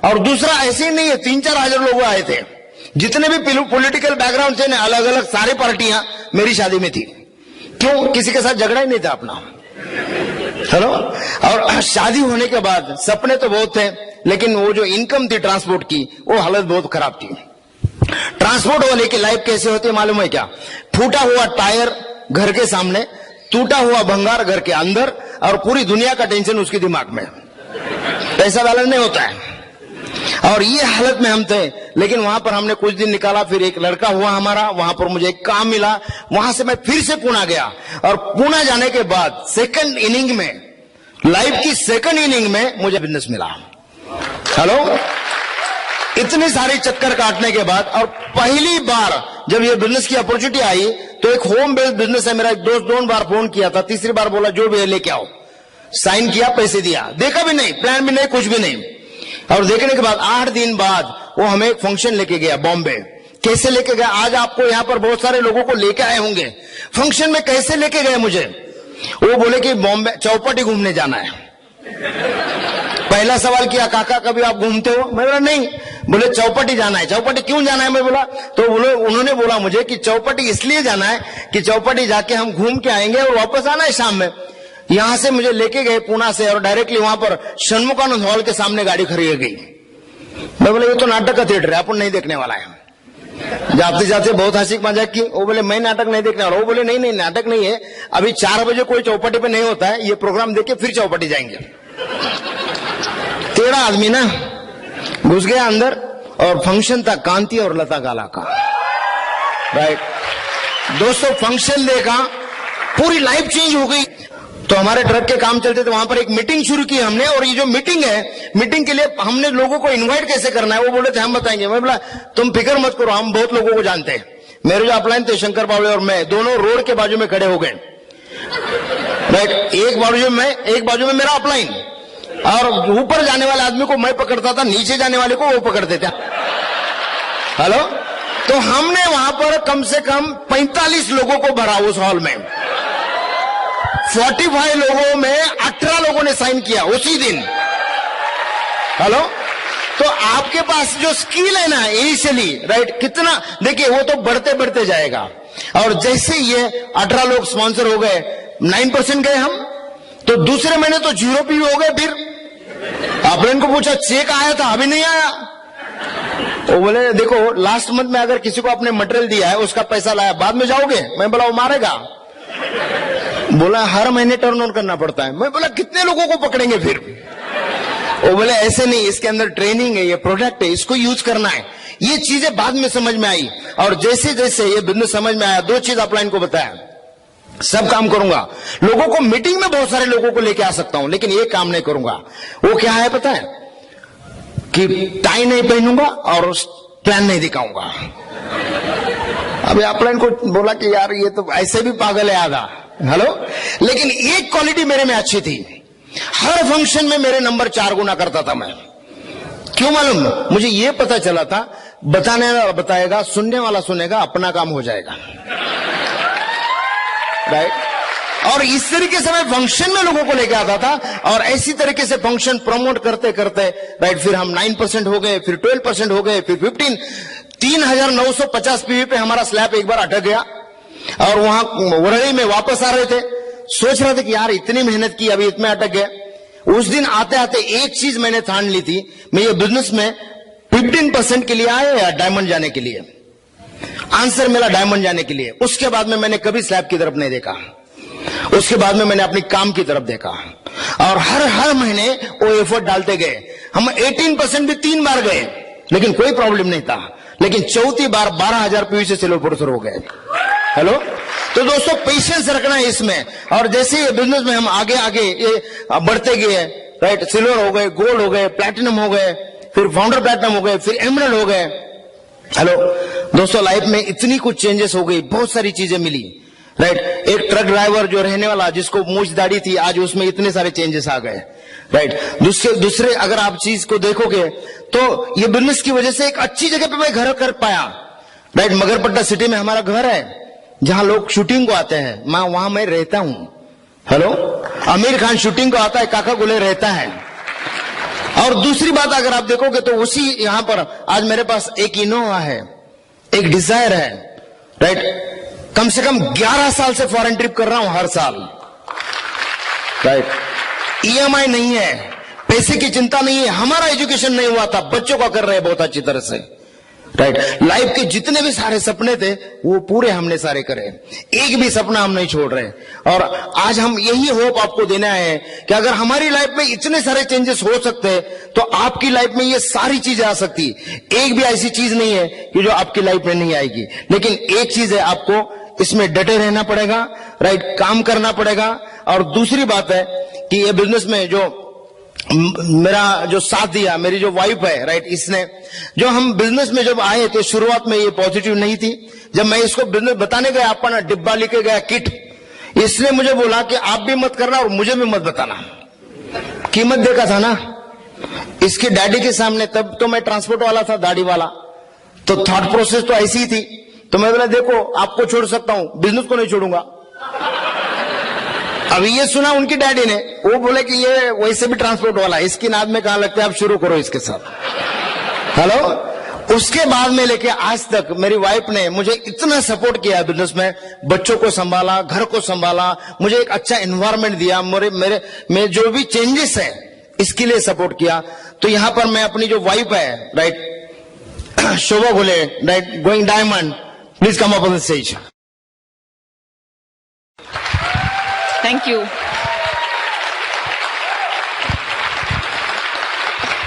और दूसरा ऐसे ही नहीं है, 3-4 हजार लोग आए थे, जितने भी पॉलिटिकल बैकग्राउंड से अलग अलग सारी पार्टियां मेरी शादी में थी। क्यों? किसी के साथ झगड़ा ही नहीं था अपना। हेलो, और शादी होने के बाद सपने तो बहुत थे, लेकिन वो जो इनकम थी ट्रांसपोर्ट की, वो हालत बहुत खराब थी। ट्रांसपोर्ट वाले की लाइफ कैसे होती है मालूम है क्या? फूटा हुआ टायर घर के सामने, टूटा हुआ भंगार घर के अंदर, और पूरी दुनिया का टेंशन उसके दिमाग में। पैसा बैलेंस नहीं होता है, और ये हालत में हम थे। लेकिन वहां पर हमने कुछ दिन निकाला, फिर एक लड़का हुआ हमारा, वहां पर मुझे एक काम मिला, वहां से मैं फिर से पुणे गया। और पुणे जाने के बाद सेकंड इनिंग में, लाइफ की सेकंड इनिंग में मुझे बिजनेस मिला। हेलो, इतने सारे चक्कर काटने के बाद, और पहली बार जब ये बिजनेस की अपॉर्चुनिटी आई, तो एक होम बेस्ड बिजनेस है मेरा, एक दोस्त 2 बार फोन किया था, तीसरी बार बोला जो भी है लेके आओ। साइन किया, पैसे दिया, देखा भी नहीं, प्लान भी नहीं, कुछ भी नहीं। और देखने के बाद 8 दिन बाद वो हमें एक फंक्शन लेके गया बॉम्बे। कैसे लेके गया? आज आपको यहां पर बहुत सारे लोगों को लेके आए होंगे। फंक्शन में कैसे लेके गए मुझे? वो बोले कि बॉम्बे चौपाटी घूमने जाना है। पहला सवाल किया, काका कभी आप घूमते हो? मैं बोला नहीं। बोले चौपाटी जाना है। चौपाटी क्यों जाना है? मैं बोला, तो उन्होंने बोला मुझे कि चौपाटी इसलिए जाना है कि चौपाटी जाके हम घूम के आएंगे और वापस आना है शाम में। यहां से मुझे लेके गए पुणे से, और डायरेक्टली वहां पर षणमुखानंद हॉल के सामने गाड़ी खड़ी गई। मैं बोले ये तो नाटक का थिएटर है, अपन नहीं देखने वाला है। जाते जाते बहुत हंसी मजाक की। वो बोले मैं नाटक नहीं देखने वाला। वो बोले नहीं नहीं, नाटक नहीं है, अभी 4 बजे कोई चौपाटी पे नहीं होता है, ये प्रोग्राम देख के फिर चौपाटी जाएंगे। टेढ़ा आदमी ना, घुस गया अंदर, और फंक्शन था कांति और लता गाला का। राइट दोस्तों, फंक्शन देखा, पूरी लाइफ चेंज हो गई। तो हमारे ट्रक के काम चलते थे, वहां पर एक मीटिंग शुरू की हमने। और ये जो मीटिंग है, मीटिंग के लिए हमने लोगों को इनवाइट कैसे करना है, वो बोले थे हम बताएंगे। मैं बोला तुम फिक्र मत करो, हम बहुत लोगों को जानते हैं। मेरे जो अपलाइन थे शंकर बावड़े और मैं, दोनों रोड के बाजू में खड़े हो गए। राइट, एक बाजू में मैं, एक बाजू में मेरा अपलाइन। और ऊपर जाने वाले आदमी को मैं पकड़ता था, नीचे जाने वाले को वो पकड़ते थे। हेलो, तो हमने वहां पर कम से कम 45 लोगों को भरा उस हॉल में। 45 लोगों में 18 लोगों ने साइन किया उसी दिन। हेलो, तो आपके पास जो स्किल है ना इनिशियली, राइट, कितना देखिए, वो तो बढ़ते बढ़ते जाएगा। और जैसे ये 18 लोग स्पॉन्सर हो गए, 9% गए हम, तो दूसरे महीने तो 0 भी हो गए। फिर आपने इनको पूछा चेक आया था? अभी नहीं आया। वो बोले देखो लास्ट मंथ में अगर किसी को आपने मटेरियल दिया है, उसका पैसा लाया, बाद में जाओगे? मैं बोला वो मारेगा। बोला हर महीने टर्न ऑन करना पड़ता है। मैं बोला कितने लोगों को पकड़ेंगे फिर? वो बोले ऐसे नहीं, इसके अंदर ट्रेनिंग है, ये प्रोडक्ट है, इसको यूज करना है। ये चीजें बाद में समझ में आई। और जैसे जैसे ये बिजनेस समझ में आया, 2 चीज अपलाइन को बताया, सब काम करूंगा। लोगों को मीटिंग में बहुत सारे लोगों को लेके आ सकता हूं, लेकिन ये काम नहीं करूंगा। वो क्या है पता है? कि टाई नहीं पहनूंगा और प्लान नहीं दिखाऊंगा। अभी अपलाइन को बोला कि यार ये तो ऐसे भी पागल है आधा। हेलो, लेकिन एक क्वालिटी मेरे में अच्छी थी, हर फंक्शन में मेरे नंबर 4 गुना करता था मैं। क्यों मालूम? मुझे ये पता चला था, बताने वाला बताएगा, सुनने वाला सुनेगा, अपना काम हो जाएगा। राइट, और इस तरीके से मैं फंक्शन में लोगों को लेके आता था, और ऐसी तरीके से फंक्शन प्रमोट करते करते, राइट, फिर हम 9% हो गए, फिर 12% हो गए, फिर 15, 3950 पीवी पे हमारा स्लैब एक बार अटक गया। और वहां वरड़ी में वापस आ रहे थे, सोच रहे थे कि यार इतनी मेहनत की, अभी इतने अटक गए। उस दिन आते आते एक चीज मैंने ठान ली थी, मैं ये बिजनेस में 15% के लिए आया या डायमंड जाने के लिए? आंसर मिला डायमंड जाने के लिए। उसके बाद में मैंने कभी स्लैब की तरफ नहीं देखा। उसके बाद में मैंने अपनी काम की तरफ देखा, और हर महीने वो एफर्ट डालते गए। हम 18% भी 3 बार गए, लेकिन कोई प्रॉब्लम नहीं था। लेकिन चौथी बार 12,000 पीवी से सेलो प्रोफेसर हो गए। हेलो, तो दोस्तों पेशेंस रखना है इसमें। और जैसे ही बिजनेस में हम आगे आगे ये बढ़ते गए, राइट, सिल्वर हो गए, गोल्ड हो गए, प्लैटिनम हो गए, फिर फाउंडर प्लैटिनम हो गए, फिर एमरल्ड हो गए। हेलो दोस्तों, लाइफ में इतनी कुछ चेंजेस हो गई, बहुत सारी चीजें मिली, राइट। एक ट्रक ड्राइवर जो रहने वाला, जिसको मूंछ दाढ़ी थी, आज उसमें इतने सारे चेंजेस आ गए, राइट। दूसरे अगर आप चीज को देखोगे तो ये बिजनेस की वजह से एक अच्छी जगह पे मैं घर कर पाया, राइट। मगरपट्टा सिटी में हमारा घर है, जहां लोग शूटिंग को आते हैं, वहां मैं रहता हूं। हेलो, आमिर खान शूटिंग को आता है, काका गोले रहता है। और दूसरी बात अगर आप देखोगे तो उसी यहां पर आज मेरे पास एक इनोवा है, एक डिजायर है, राइट। कम से कम 11 साल से फॉरेन ट्रिप कर रहा हूं हर साल, राइट। EMI नहीं है, पैसे की चिंता नहीं है, हमारा एजुकेशन नहीं हुआ था, बच्चों का कर रहे हैं बहुत अच्छी तरह से, राइट। लाइफ के जितने भी सारे सपने थे वो पूरे हमने सारे करे, एक भी सपना हम नहीं छोड़ रहे। और आज हम यही होप आपको देना है कि अगर हमारी लाइफ में इतने सारे चेंजेस हो सकते हैं तो आपकी लाइफ में ये सारी चीजें आ सकती। एक भी ऐसी चीज नहीं है कि जो आपकी लाइफ में नहीं आएगी, लेकिन एक चीज है, आपको इसमें डटे रहना पड़ेगा, राइट, काम करना पड़ेगा। और दूसरी बात है कि ये बिजनेस में जो मेरा जो साथ दिया, मेरी जो वाइफ है, राइट, इसने, जो हम बिजनेस में जब आए थे शुरुआत में ये पॉजिटिव नहीं थी। जब मैं इसको बिजनेस बताने गया, अपना डिब्बा लेके गया, किट, इसने मुझे बोला कि आप भी मत करना और मुझे भी मत बताना। कीमत देखा था ना इसके डैडी के सामने, तब तो मैं ट्रांसपोर्ट वाला था, दाढ़ी वाला, तो थॉट प्रोसेस तो ऐसी ही थी। तो मैं बोला देखो आपको छोड़ सकता हूं, बिजनेस को नहीं छोड़ूंगा। अभी ये सुना उनकी डैडी ने, वो बोले कि ये वैसे भी ट्रांसपोर्ट वाला है, इसकी नाद में कहां लगता है, आप शुरू करो इसके साथ। हेलो, उसके बाद में लेके आज तक मेरी वाइफ ने मुझे इतना सपोर्ट किया बिजनेस में, बच्चों को संभाला, घर को संभाला, मुझे एक अच्छा एनवायरनमेंट दिया, मेरे जो भी चेंजेस है इसके लिए सपोर्ट किया। तो यहां पर मैं अपनी जो वाइफ है, राइट, शोभा गोले, right, going diamond, please come up on the stage. Thank you.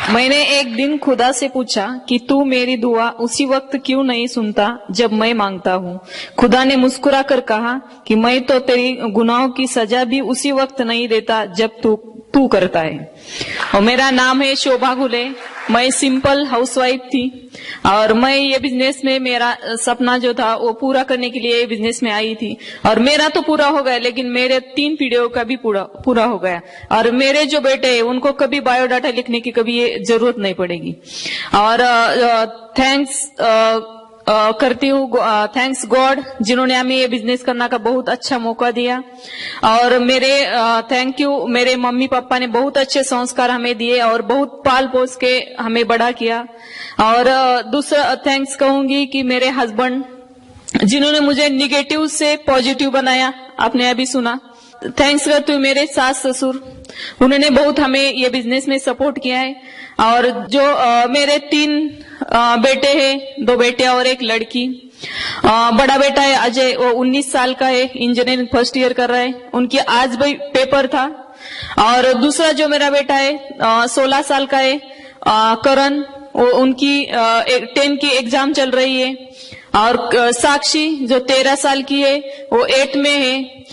मैंने एक दिन खुदा से पूछा कि तू मेरी दुआ उसी वक्त क्यों नहीं सुनता जब मैं मांगता हूँ। खुदा ने मुस्कुरा कर कहा कि मैं तो तेरी गुनाहों की सजा भी उसी वक्त नहीं देता जब तू करता है। और मेरा नाम है शोभा गुले, मैं सिंपल हाउसवाइफ थी और मैं ये बिजनेस में, मेरा सपना जो था वो पूरा करने के लिए बिजनेस में आई थी। और मेरा तो पूरा हो गया, लेकिन मेरे 3 पीढ़ियों का भी पूरा हो गया। और मेरे जो बेटे हैं उनको कभी बायोडाटा लिखने की कभी ये जरूरत नहीं पड़ेगी। और थैंक्स करती हूँ, थैंक्स गॉड, जिन्होंने हमें ये बिजनेस करने का बहुत अच्छा मौका दिया। और मेरे थैंक यू, मेरे मम्मी पापा ने बहुत अच्छे संस्कार हमें दिए और बहुत पाल पोस के हमें बड़ा किया। और दूसरा थैंक्स कहूंगी कि मेरे हस्बैंड, जिन्होंने मुझे निगेटिव से पॉजिटिव बनाया, आपने अभी सुना। थैंक्स करती हूँ मेरे सास ससुर, उन्होंने बहुत हमें ये बिजनेस में सपोर्ट किया है। और जो मेरे 3 बेटे हैं, 2 बेटे और 1 लड़की। बड़ा बेटा है अजय, वो 19 साल का है, इंजीनियरिंग फर्स्ट ईयर कर रहा है, उनकी आज भी पेपर था। और दूसरा जो मेरा बेटा है 16 साल का है, करण, वो उनकी 10 की एग्जाम चल रही है। और साक्षी जो 13 साल की है, वो 8 में है।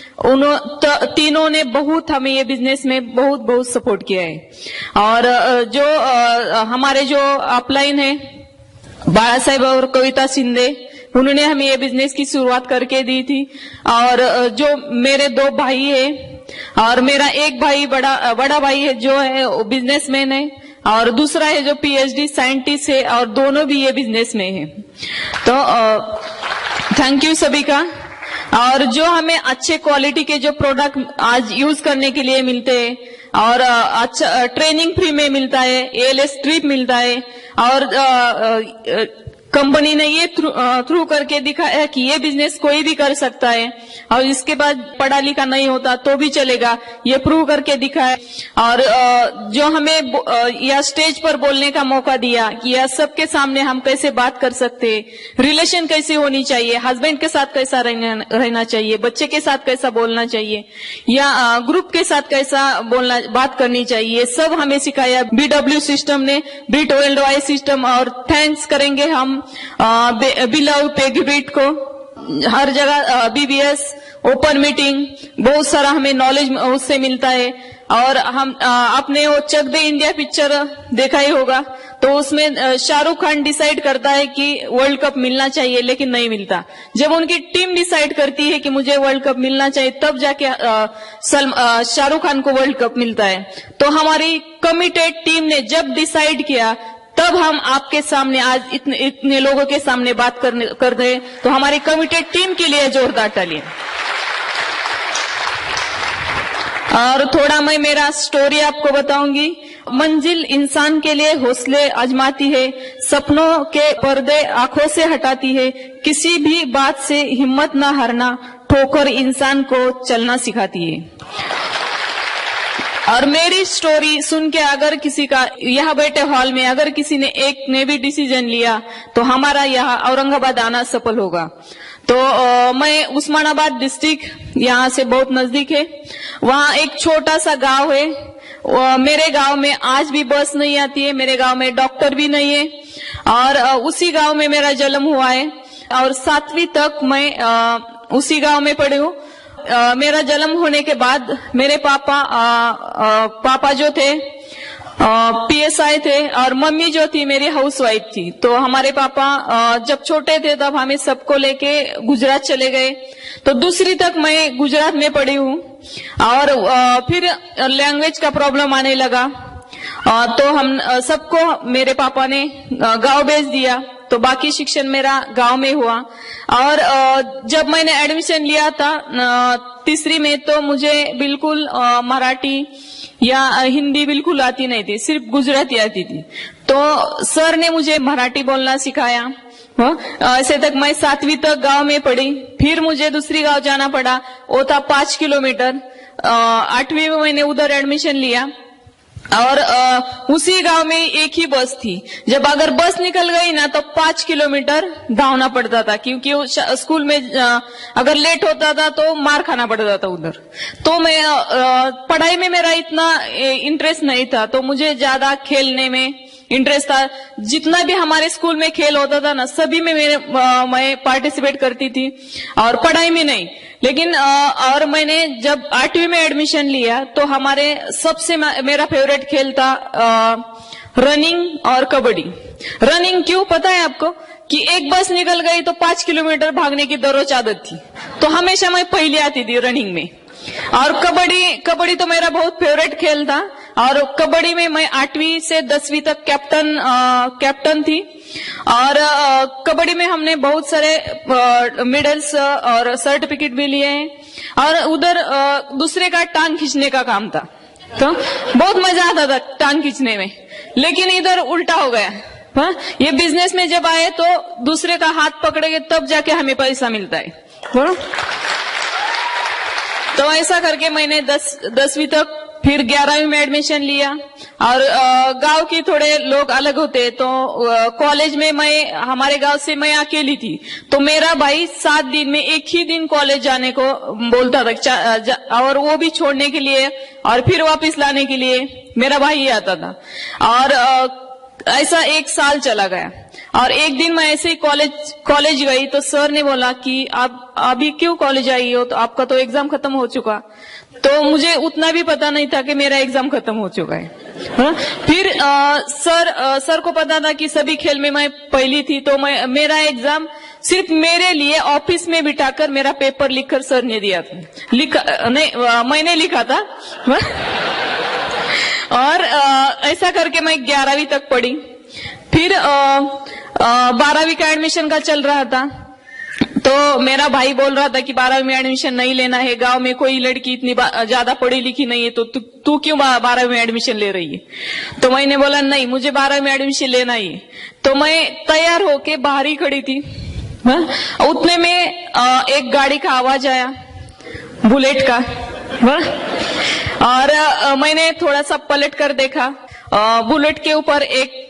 तीनों ने बहुत हमें ये बिजनेस में बहुत सपोर्ट किया है। और जो हमारे जो अपलाइन है बाला साहेब और कविता शिंदे, उन्होंने हमें ये बिजनेस की शुरुआत करके दी थी। और जो मेरे 2 भाई है और मेरा एक भाई बड़ा भाई है जो है वो बिजनेसमैन है, और दूसरा है जो PhD साइंटिस्ट है, और दोनों भी ये बिजनेस में है। तो थैंक यू सभी का। और जो हमें अच्छे क्वालिटी के जो प्रोडक्ट आज यूज करने के लिए मिलते हैं, और अच्छा ट्रेनिंग फ्री में मिलता है, ALS ट्रिप मिलता है, और कंपनी ने ये थ्रू करके दिखाया कि ये बिजनेस कोई भी कर सकता है, और इसके बाद पढ़ा लिखा नहीं होता तो भी चलेगा, ये प्रूव करके दिखाया। और जो हमें यह स्टेज पर बोलने का मौका दिया कि यह सबके सामने हम कैसे बात कर सकते हैं, रिलेशन कैसी होनी चाहिए, हस्बैंड के साथ कैसा रहना चाहिए, बच्चे के साथ कैसा बोलना चाहिए, या ग्रुप के साथ कैसा बात करनी चाहिए, सब हमें सिखाया BW सिस्टम ने, ब्रिट वर्ल्ड वाइड सिस्टम। और थैंक्स करेंगे हम बिलव पेगी ब्रिट को, हर जगह BBS, ओपन मीटिंग, बहुत सारा हमें नॉलेज उससे मिलता है। और हम आपने वो चक दे इंडिया पिक्चर देखा ही होगा, तो उसमें शाहरुख खान डिसाइड करता है कि वर्ल्ड कप मिलना चाहिए, लेकिन नहीं मिलता। जब उनकी टीम डिसाइड करती है कि मुझे वर्ल्ड कप मिलना चाहिए, तब जाके शाहरुख खान को वर्ल्ड कप मिलता है। तो हमारी कमिटेड टीम ने जब डिसाइड किया, तब हम आपके सामने आज इतने लोगों के सामने बात कर रहे। तो हमारी कमिटेड टीम के लिए जोरदार तालियां। और थोड़ा मैं मेरा स्टोरी आपको बताऊंगी। मंजिल इंसान के लिए हौसले आजमाती है, सपनों के पर्दे आंखों से हटाती है, किसी भी बात से हिम्मत न हारना, ठोकर इंसान को चलना सिखाती है। और मेरी स्टोरी सुन के अगर किसी का यहाँ बैठे हॉल में अगर किसी ने भी डिसीजन लिया, तो हमारा यहाँ औरंगाबाद आना सफल होगा। तो मैं उस्मानाबाद डिस्ट्रिक्ट यहाँ से बहुत नजदीक है, वहाँ एक छोटा सा गांव है। मेरे गांव में आज भी बस नहीं आती है, मेरे गांव में डॉक्टर भी नहीं है, और उसी गांव में मेरा जन्म हुआ है। और 7वीं तक मैं उसी गांव में पढ़ी हूँ। मेरा जन्म होने के बाद मेरे पापा जो थे PSI थे, और मम्मी जो थी मेरी हाउसवाइफ थी। तो हमारे पापा जब छोटे थे तब हमें सबको लेके गुजरात चले गए। तो 2री तक मैं गुजरात में पढ़ी हूँ, और फिर लैंग्वेज का प्रॉब्लम आने लगा, तो हम सबको मेरे पापा ने गांव भेज दिया। तो बाकी शिक्षण मेरा गांव में हुआ। और जब मैंने एडमिशन लिया था 3री में, तो मुझे बिल्कुल मराठी या हिंदी बिल्कुल आती नहीं थी, सिर्फ गुजराती आती थी। तो सर ने मुझे मराठी बोलना सिखाया। ऐसे तक मैं 7वीं तक गांव में पढ़ी। फिर मुझे दूसरी गांव जाना पड़ा, वो था 5 किलोमीटर। 8वीं में मैंने उधर एडमिशन लिया, और उसी गांव में एक ही बस थी। जब अगर बस निकल गई ना, तो 5 किलोमीटर धावना पड़ता था, क्योंकि स्कूल में अगर लेट होता था तो मार खाना पड़ता था उधर। तो मैं पढ़ाई में मेरा इतना इंटरेस्ट नहीं था, तो मुझे ज्यादा खेलने में इंटरेस्ट था। जितना भी हमारे स्कूल में खेल होता था ना, सभी में मैं पार्टिसिपेट करती थी, और पढ़ाई में नहीं। लेकिन और मैंने जब 8वीं में एडमिशन लिया, तो हमारे सबसे मेरा फेवरेट खेल था रनिंग और कबड्डी। रनिंग क्यों पता है आपको? कि एक बस निकल गई तो 5 किलोमीटर भागने की दररोज आदत थी, तो हमेशा मैं पहले आती थी रनिंग में। और कबड्डी तो मेरा बहुत फेवरेट खेल था, और कबड्डी में मैं 8वीं से 10वीं तक कैप्टन थी। और कबड्डी में हमने बहुत सारे मेडल्स और सर्टिफिकेट भी लिए हैं। और उधर दूसरे का टांग खींचने का काम था, तो बहुत मजा आता था टांग खींचने में। लेकिन इधर उल्टा हो गया। ये बिजनेस में जब आए तो दूसरे का हाथ पकड़ेंगे तब जाके हमें पैसा मिलता है। तो ऐसा करके मैंने 10वीं तक, फिर 11वीं में एडमिशन लिया। और गांव के थोड़े लोग अलग होते, तो कॉलेज में हमारे गांव से मैं अकेली थी। तो मेरा भाई 7 दिन में एक ही दिन कॉलेज जाने को बोलता था, और वो भी छोड़ने के लिए और फिर वापस लाने के लिए मेरा भाई ही आता था। और ऐसा 1 साल चला गया। और एक दिन मैं ऐसे ही कॉलेज गई, तो सर ने बोला कि आप अभी क्यों कॉलेज आई हो, तो आपका तो एग्जाम खत्म हो चुका। तो मुझे उतना भी पता नहीं था कि मेरा एग्जाम खत्म हो चुका है। फिर सर को पता था कि सभी खेल में मैं पहली थी, तो मेरा एग्जाम सिर्फ मेरे लिए ऑफिस में बिठाकर मेरा पेपर लिखकर सर ने दिया था। मैंने लिखा था। और ऐसा करके मैं 11वीं तक पढ़ी। फिर 12वीं का एडमिशन का चल रहा था, तो मेरा भाई बोल रहा था कि 12वीं में एडमिशन नहीं लेना है, गांव में कोई लड़की इतनी ज्यादा पढ़ी लिखी नहीं है, तो तू क्यों 12वीं में एडमिशन ले रही है? तो मैंने बोला नहीं, मुझे 12वीं में एडमिशन लेना ही है। तो मैं तैयार होके बाहर ही खड़ी थी। उतने में एक गाड़ी का आवाज आया, बुलेट का। और मैंने थोड़ा सा पलट कर देखा, बुलेट के ऊपर एक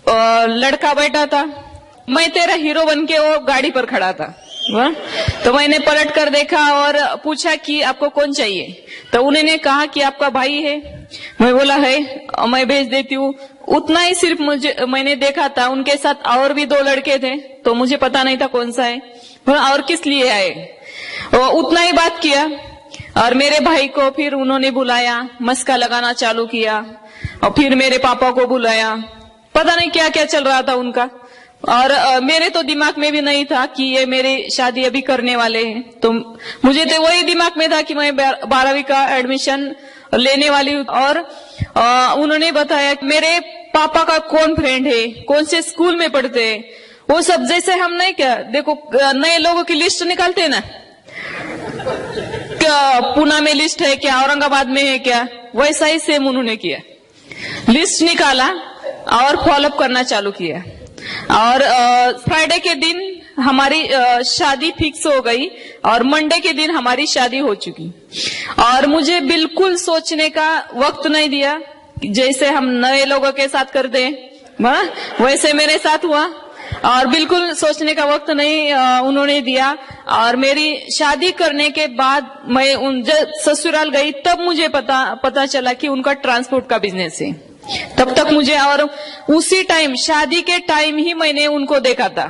लड़का बैठा था। मैं तेरा हीरो बन के वो गाड़ी पर खड़ा था। तो मैंने पलट कर देखा और पूछा कि आपको कौन चाहिए? तो उन्होंने कहा कि आपका भाई है। मैं बोला है, मैं भेज देती हूँ। उतना ही सिर्फ मैंने देखा था। उनके साथ और भी 2 लड़के थे, तो मुझे पता नहीं था कौन सा है। और किस लिए आए? वो उतना ही बात किया और मेरे भाई को फिर उन्होंने बुलाया, मस्का लगाना चालू किया और फिर मेरे पापा को बुलाया। पता नहीं क्या क्या चल रहा था उनका। और मेरे तो दिमाग में भी नहीं था कि ये मेरी शादी अभी करने वाले हैं। तो मुझे तो वही दिमाग में था कि मैं 12वीं का एडमिशन लेने वाली हूँ। और उन्होंने बताया कि मेरे पापा का कौन फ्रेंड है, कौन से स्कूल में पढ़ते हैं, वो सब। जैसे हम नहीं क्या देखो नए लोगों की लिस्ट निकालते हैं ना, क्या पुणे में लिस्ट है क्या, औरंगाबाद में है क्या, वैसा ही सेम उन्होंने किया। लिस्ट निकाला और फॉलोअप करना चालू किया। और फ्राइडे के दिन हमारी शादी फिक्स हो गई और मंडे के दिन हमारी शादी हो चुकी। और मुझे बिल्कुल सोचने का वक्त नहीं दिया, जैसे हम नए लोगों के साथ करते हैं वैसे मेरे साथ हुआ। और बिल्कुल सोचने का वक्त नहीं उन्होंने दिया। और मेरी शादी करने के बाद मैं जब ससुराल गई तब मुझे पता चला कि उनका ट्रांसपोर्ट का बिजनेस है। तब तक मुझे, और उसी टाइम शादी के टाइम ही मैंने उनको देखा था,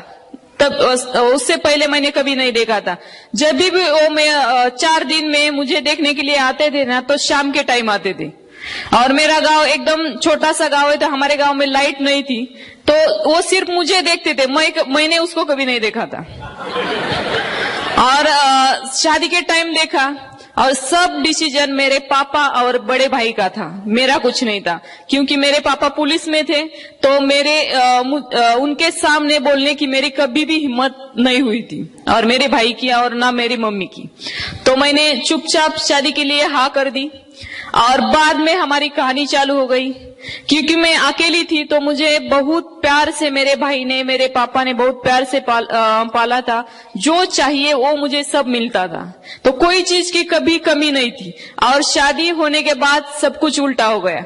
तब उससे पहले मैंने कभी नहीं देखा था। जब भी वो मैं 4 दिन में मुझे देखने के लिए आते थे ना, तो शाम के टाइम आते थे। और मेरा गांव एकदम छोटा सा गांव है, तो हमारे गांव में लाइट नहीं थी, तो वो सिर्फ मुझे देखते थे, मैंने उसको कभी नहीं देखा था। और शादी के टाइम देखा और सब डिसीजन मेरे पापा और बड़े भाई का था, मेरा कुछ नहीं था। क्योंकि मेरे पापा पुलिस में थे, तो मेरे उनके सामने बोलने की मेरी कभी भी हिम्मत नहीं हुई थी, और मेरे भाई की और ना मेरी मम्मी की। तो मैंने चुपचाप शादी के लिए हाँ कर दी। और बाद में हमारी कहानी चालू हो गई। क्योंकि मैं अकेली थी, तो मुझे बहुत प्यार से मेरे भाई ने, मेरे पापा ने बहुत प्यार से पाला था। जो चाहिए वो मुझे सब मिलता था, तो कोई चीज की कभी कमी नहीं थी। और शादी होने के बाद सब कुछ उल्टा हो गया।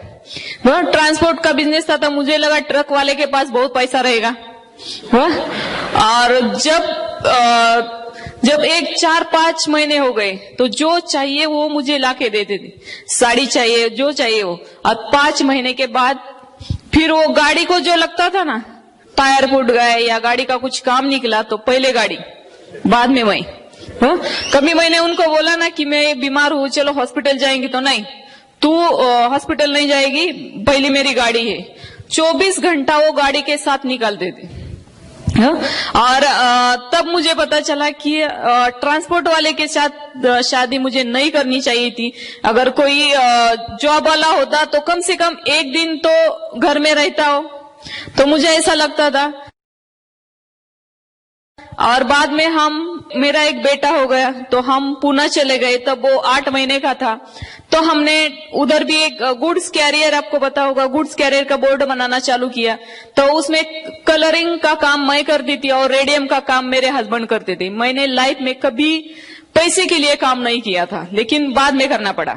ट्रांसपोर्ट का बिजनेस था, तो मुझे लगा ट्रक वाले के पास बहुत पैसा रहेगा। और जब 4-5 महीने हो गए, तो जो चाहिए वो मुझे लाके देते थे। साड़ी चाहिए, जो चाहिए वो। और 5 महीने के बाद फिर वो गाड़ी को जो लगता था ना, टायर फूट गए या गाड़ी का कुछ काम निकला, तो पहले गाड़ी, बाद में मैं। कभी मैंने उनको बोला ना कि मैं बीमार हूँ, चलो हॉस्पिटल जाएंगे, तो नहीं, तू हॉस्पिटल नहीं जाएगी, पहली मेरी गाड़ी है। 24 घंटा वो गाड़ी के साथ निकालते थे। और तब मुझे पता चला कि ट्रांसपोर्ट वाले के साथ शादी मुझे नहीं करनी चाहिए थी। अगर कोई जॉब वाला होता तो कम से कम 1 दिन तो घर में रहता हो, तो मुझे ऐसा लगता था। और बाद में मेरा एक बेटा हो गया, तो हम पुणे चले गए। तब वो 8 महीने का था, तो हमने उधर भी एक गुड्स कैरियर, आपको पता होगा, गुड्स कैरियर का बोर्ड बनाना चालू किया। तो उसमें कलरिंग का काम मैं करती थी और रेडियम का काम मेरे हस्बैंड करते थे। मैंने लाइफ में कभी पैसे के लिए काम नहीं किया था, लेकिन बाद में करना पड़ा।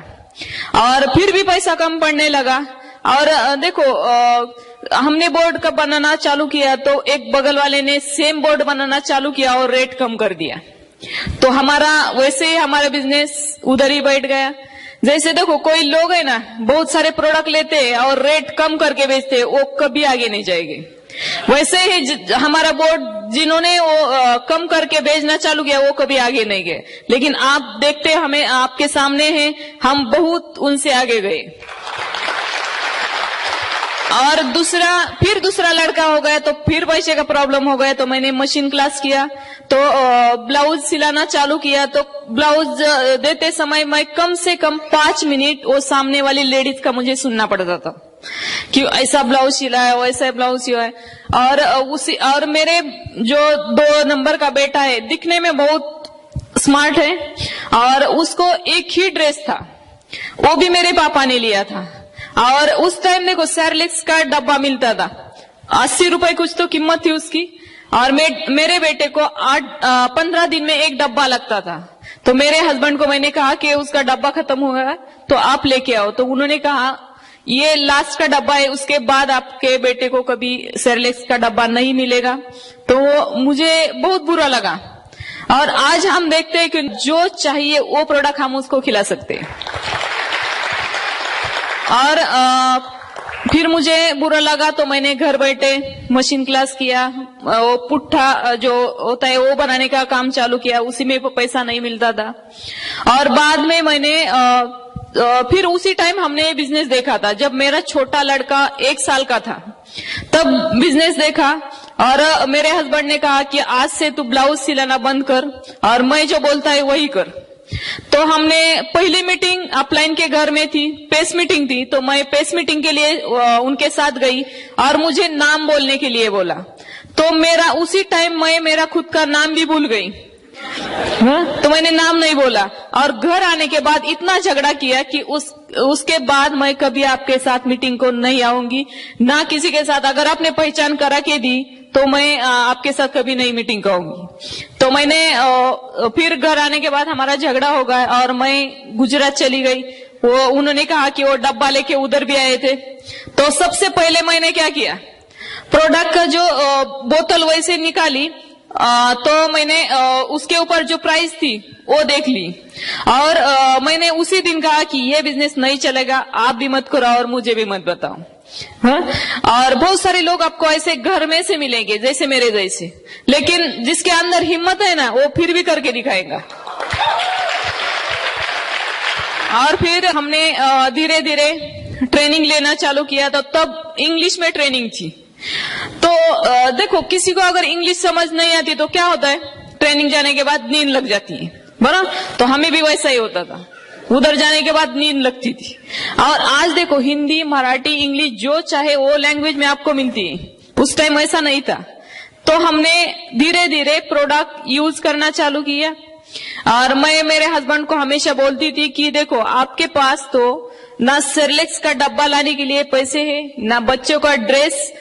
और फिर भी पैसा कम पड़ने लगा। और देखो, हमने बोर्ड कब बनाना चालू किया, तो एक बगल वाले ने सेम बोर्ड बनाना चालू किया और रेट कम कर दिया। तो वैसे ही हमारा बिजनेस उधर ही बैठ गया। जैसे देखो, कोई लोग है ना, बहुत सारे प्रोडक्ट लेते हैं और रेट कम करके बेचते हैं, वो कभी आगे नहीं जाएंगे। वैसे ही हमारा बोर्ड जिन्होंने वो कम करके बेचना चालू किया, वो कभी आगे नहीं गए। लेकिन आप देखते, हमें आपके सामने है, हम बहुत उनसे आगे गए। और दूसरा लड़का हो गया, तो फिर पैसे का प्रॉब्लम हो गया। तो मैंने मशीन क्लास किया, तो ब्लाउज सिलाना चालू किया। तो ब्लाउज देते समय मैं कम से कम 5 मिनट वो सामने वाली लेडीज का मुझे सुनना पड़ता था कि ऐसा ब्लाउज सिला है, वैसा ब्लाउज सिला है। और मेरे जो 2 नंबर का बेटा है, दिखने में बहुत स्मार्ट है, और उसको एक ही ड्रेस था, वो भी मेरे पापा ने लिया था। और उस टाइम देखो, सेरेलैक्स का डब्बा मिलता था, 80 रुपए कुछ तो कीमत थी उसकी। और मेरे बेटे को 15 दिन में एक डब्बा लगता था। तो मेरे हस्बैंड को मैंने कहा कि उसका डब्बा खत्म हो गया, तो आप लेके आओ। तो उन्होंने कहा ये लास्ट का डब्बा है, उसके बाद आपके बेटे को कभी सेरेलैक्स का डब्बा नहीं मिलेगा। तो मुझे बहुत बुरा लगा। और आज हम देखते हैं कि जो चाहिए वो प्रोडक्ट हम उसको खिला सकते हैं। और फिर मुझे बुरा लगा तो मैंने घर बैठे मशीन क्लास किया, वो पुट्ठा जो होता है वो बनाने का काम चालू किया, उसी में पैसा नहीं मिलता था। और बाद में मैंने फिर उसी टाइम हमने बिजनेस देखा था, जब मेरा छोटा लड़का 1 साल का था तब बिजनेस देखा, और मेरे हस्बैंड ने कहा कि आज से तू ब्लाउज सिलाना बंद कर और मैं जो बोलता है वही कर। तो हमने पहली मीटिंग अपलाइन के घर में थी, पेस मीटिंग थी, तो मैं पेस मीटिंग के लिए उनके साथ गई और मुझे नाम बोलने के लिए बोला, तो मेरा उसी टाइम मैं मेरा खुद का नाम भी भूल गई। तो मैंने नाम नहीं बोला और घर आने के बाद इतना झगड़ा किया कि उसके बाद मैं कभी आपके साथ मीटिंग को नहीं आऊंगी, ना किसी के साथ। अगर आपने पहचान करा के दी तो मैं आपके साथ कभी नहीं मीटिंग करूंगी। तो मैंने फिर घर आने के बाद हमारा झगड़ा हो गया और मैं गुजरात चली गई। वो उन्होंने कहा कि वो डब्बा लेके उधर भी आए थे। तो सबसे पहले मैंने क्या किया, प्रोडक्ट का जो बोतल वैसे निकाली, तो मैंने उसके ऊपर जो प्राइस थी वो देख ली और मैंने उसी दिन कहा कि ये बिजनेस नहीं चलेगा, आप भी मत करो और मुझे भी मत बताओ। हाँ? और बहुत सारे लोग आपको ऐसे घर में से मिलेंगे जैसे मेरे जैसे, लेकिन जिसके अंदर हिम्मत है ना वो फिर भी करके दिखाएगा। और फिर हमने धीरे धीरे ट्रेनिंग लेना चालू किया, तो तब इंग्लिश में ट्रेनिंग थी। तो देखो, किसी को अगर इंग्लिश समझ नहीं आती तो क्या होता है, ट्रेनिंग जाने के बाद नींद लग जाती है, बराबर। तो हमें भी वैसा ही होता था, उधर जाने के बाद नींद लगती थी। और आज देखो, हिंदी, मराठी, इंग्लिश जो चाहे वो लैंग्वेज में आपको मिलती है, उस टाइम ऐसा नहीं था। तो हमने धीरे धीरे प्रोडक्ट यूज करना चालू किया और मैं मेरे हस्बैंड को हमेशा बोलती थी कि देखो, आपके पास तो ना सेरेलेक्स का डब्बा लाने के लिए पैसे है, ना बच्चों का ड्रेस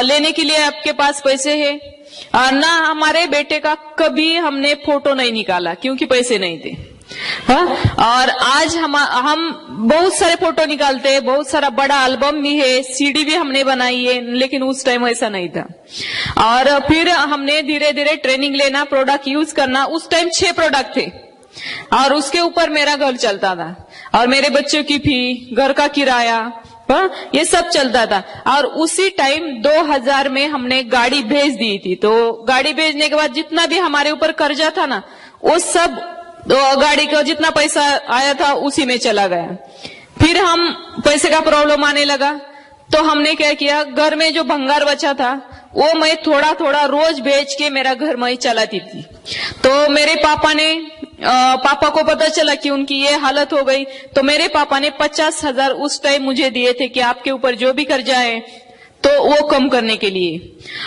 लेने के लिए आपके पास पैसे है, और ना हमारे बेटे का कभी हमने फोटो नहीं निकाला क्योंकि पैसे नहीं थे। हाँ? और आज हम बहुत सारे फोटो निकालते हैं, बहुत सारा बड़ा एल्बम भी है, सीडी भी हमने बनाई है, लेकिन उस टाइम ऐसा नहीं था। और फिर हमने धीरे धीरे ट्रेनिंग लेना, प्रोडक्ट यूज करना। उस टाइम 6 प्रोडक्ट थे और उसके ऊपर मेरा घर चलता था और मेरे बच्चों की फी, घर का किराया, ये सब चलता था। और उसी टाइम 2000 में हमने गाड़ी भेज दी थी। तो गाड़ी भेजने के बाद जितना भी हमारे ऊपर कर्जा था ना, वो सब गाड़ी का जितना पैसा आया था उसी में चला गया। फिर हम पैसे का प्रॉब्लम आने लगा, तो हमने क्या किया, घर में जो भंगार बचा था वो मैं थोड़ा थोड़ा रोज बेच के मेरा घर मैं चलाती थी। तो मेरे पापा को पता चला कि उनकी ये हालत हो गई, तो मेरे पापा ने 50,000 उस टाइम मुझे दिए थे कि आपके ऊपर जो भी कर्जा है तो वो कम करने के लिए।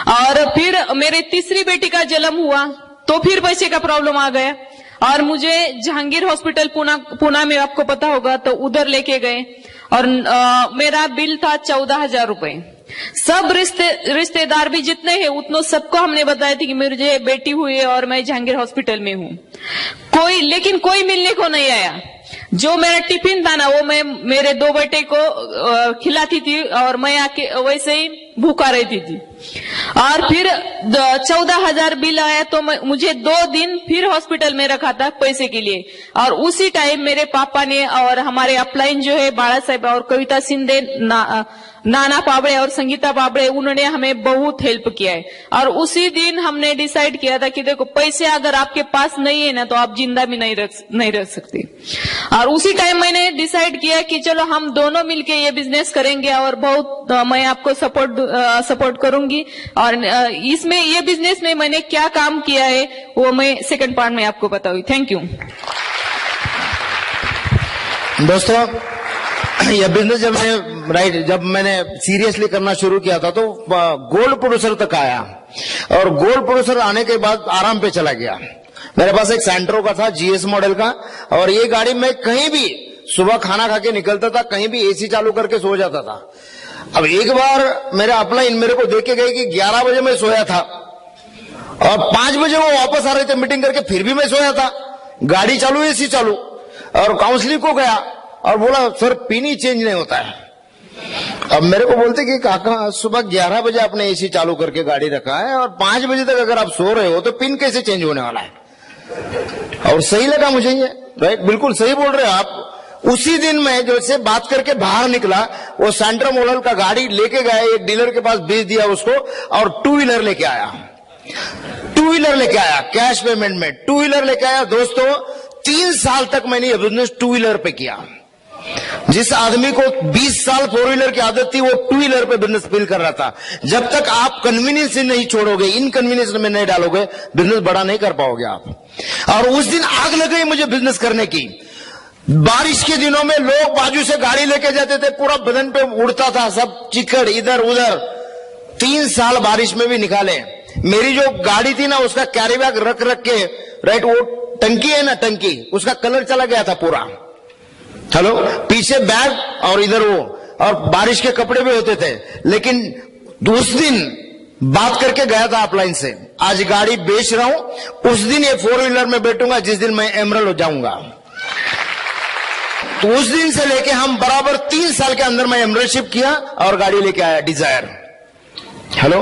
और फिर मेरे तीसरी बेटी का जन्म हुआ तो फिर पैसे का प्रॉब्लम आ गया और मुझे जहांगीर हॉस्पिटल पुणे में, आपको पता होगा, तो उधर लेके गए और मेरा बिल था 14,000 रुपए। सब रिश्तेदार भी जितने हैं उतनों सबको हमने बताया थी कि मुझे बेटी हुई है और मैं जहांगीर हॉस्पिटल में हूँ। लेकिन कोई मिलने को नहीं आया। जो मेरा टिफिन था ना वो मैं मेरे 2 बेटे को खिलाती थी और मैं आके वैसे ही भूखा रहती थी। और फिर 14,000 बिल आया तो मुझे 2 दिन फिर हॉस्पिटल में रखा था पैसे के लिए। और उसी टाइम मेरे पापा ने और हमारे अपलाइन जो है बाला साहब और कविता सिंधे, नाना पाबड़े और संगीता पाबड़े, उन्होंने हमें बहुत हेल्प किया है। और उसी दिन हमने डिसाइड किया था कि देखो, पैसे अगर आपके पास नहीं है ना तो आप जिंदा भी नहीं रह सकते। और उसी टाइम मैंने डिसाइड किया कि चलो हम दोनों मिलके ये बिजनेस करेंगे और बहुत मैं आपको सपोर्ट करूंगी। और इसमें ये बिजनेस में मैंने क्या काम किया है वो मैं सेकंड पार्ट में आपको बताऊंगी। Thank you. दोस्तों, यह बिजनेस जब मैंने सीरियसली करना शुरू किया था तो गोल्ड प्रोड्यूसर तक आया और गोल्ड प्रोड्यूसर आने के बाद आराम पे चला गया। मेरे पास एक सेंट्रो का था, जीएस मॉडल का, और ये गाड़ी में कहीं भी सुबह खाना खा के निकलता था, कहीं भी एसी चालू करके सो जाता था। अब एक बार मेरे अपलाइन मेरे को देख के गए कि 11 बजे मैं सोया था और 5 बजे वो वापस आ रहे थे मीटिंग करके, फिर भी मैं सोया था, गाड़ी चालू, एसी चालू। और काउंसलिंग को गया और बोला सर पिन ही चेंज नहीं होता है। अब मेरे को बोलते कि काका सुबह 11 बजे आपने एसी चालू करके गाड़ी रखा है और 5 बजे तक अगर आप सो रहे हो तो पिन कैसे चेंज होने वाला है। और सही लगा मुझे ये, राइट, बिल्कुल सही बोल रहे हो आप। उसी दिन मैं जो से बात करके बाहर निकला, वो सेंट्रल मॉडल का गाड़ी लेके गए, एक डीलर के पास बेच दिया उसको, और टू व्हीलर लेके आया, कैश पेमेंट में टू व्हीलर लेके आया। दोस्तों 3 साल तक मैंने ये बिजनेस टू व्हीलर पे किया। जिस आदमी को 20 साल फोर व्हीलर की आदत थी, वो टू व्हीलर पे बिजनेस बिल्ड कर रहा था। जब तक आप कन्वीनियंस नहीं छोड़ोगे, इनकन्वीनियंस में नहीं डालोगे, बिजनेस बड़ा नहीं कर पाओगे आप। और उस दिन आग लग गई मुझे बिजनेस करने की। बारिश के दिनों में लोग बाजू से गाड़ी लेके जाते थे, पूरा बदन पे उड़ता था सब चिकड़ इधर उधर। 3 साल बारिश में भी निकाले। मेरी जो गाड़ी थी ना, उसका कैरी बैग रख के, राइट, वो टंकी है ना, टंकी, उसका कलर चला गया था पूरा। हेलो, पीछे बैग और इधर वो, और बारिश के कपड़े भी होते थे। लेकिन उस दिन बात करके गया था अपलाइन से, आज गाड़ी बेच रहा हूं, उस दिन ये फोर व्हीलर में बैठूंगा जिस दिन मैं एमरल्ड हो जाऊंगा। तो उस दिन से लेके हम बराबर 3 साल के अंदर मैं एमरल्डशिप किया और गाड़ी लेके आया डिजायर। हेलो,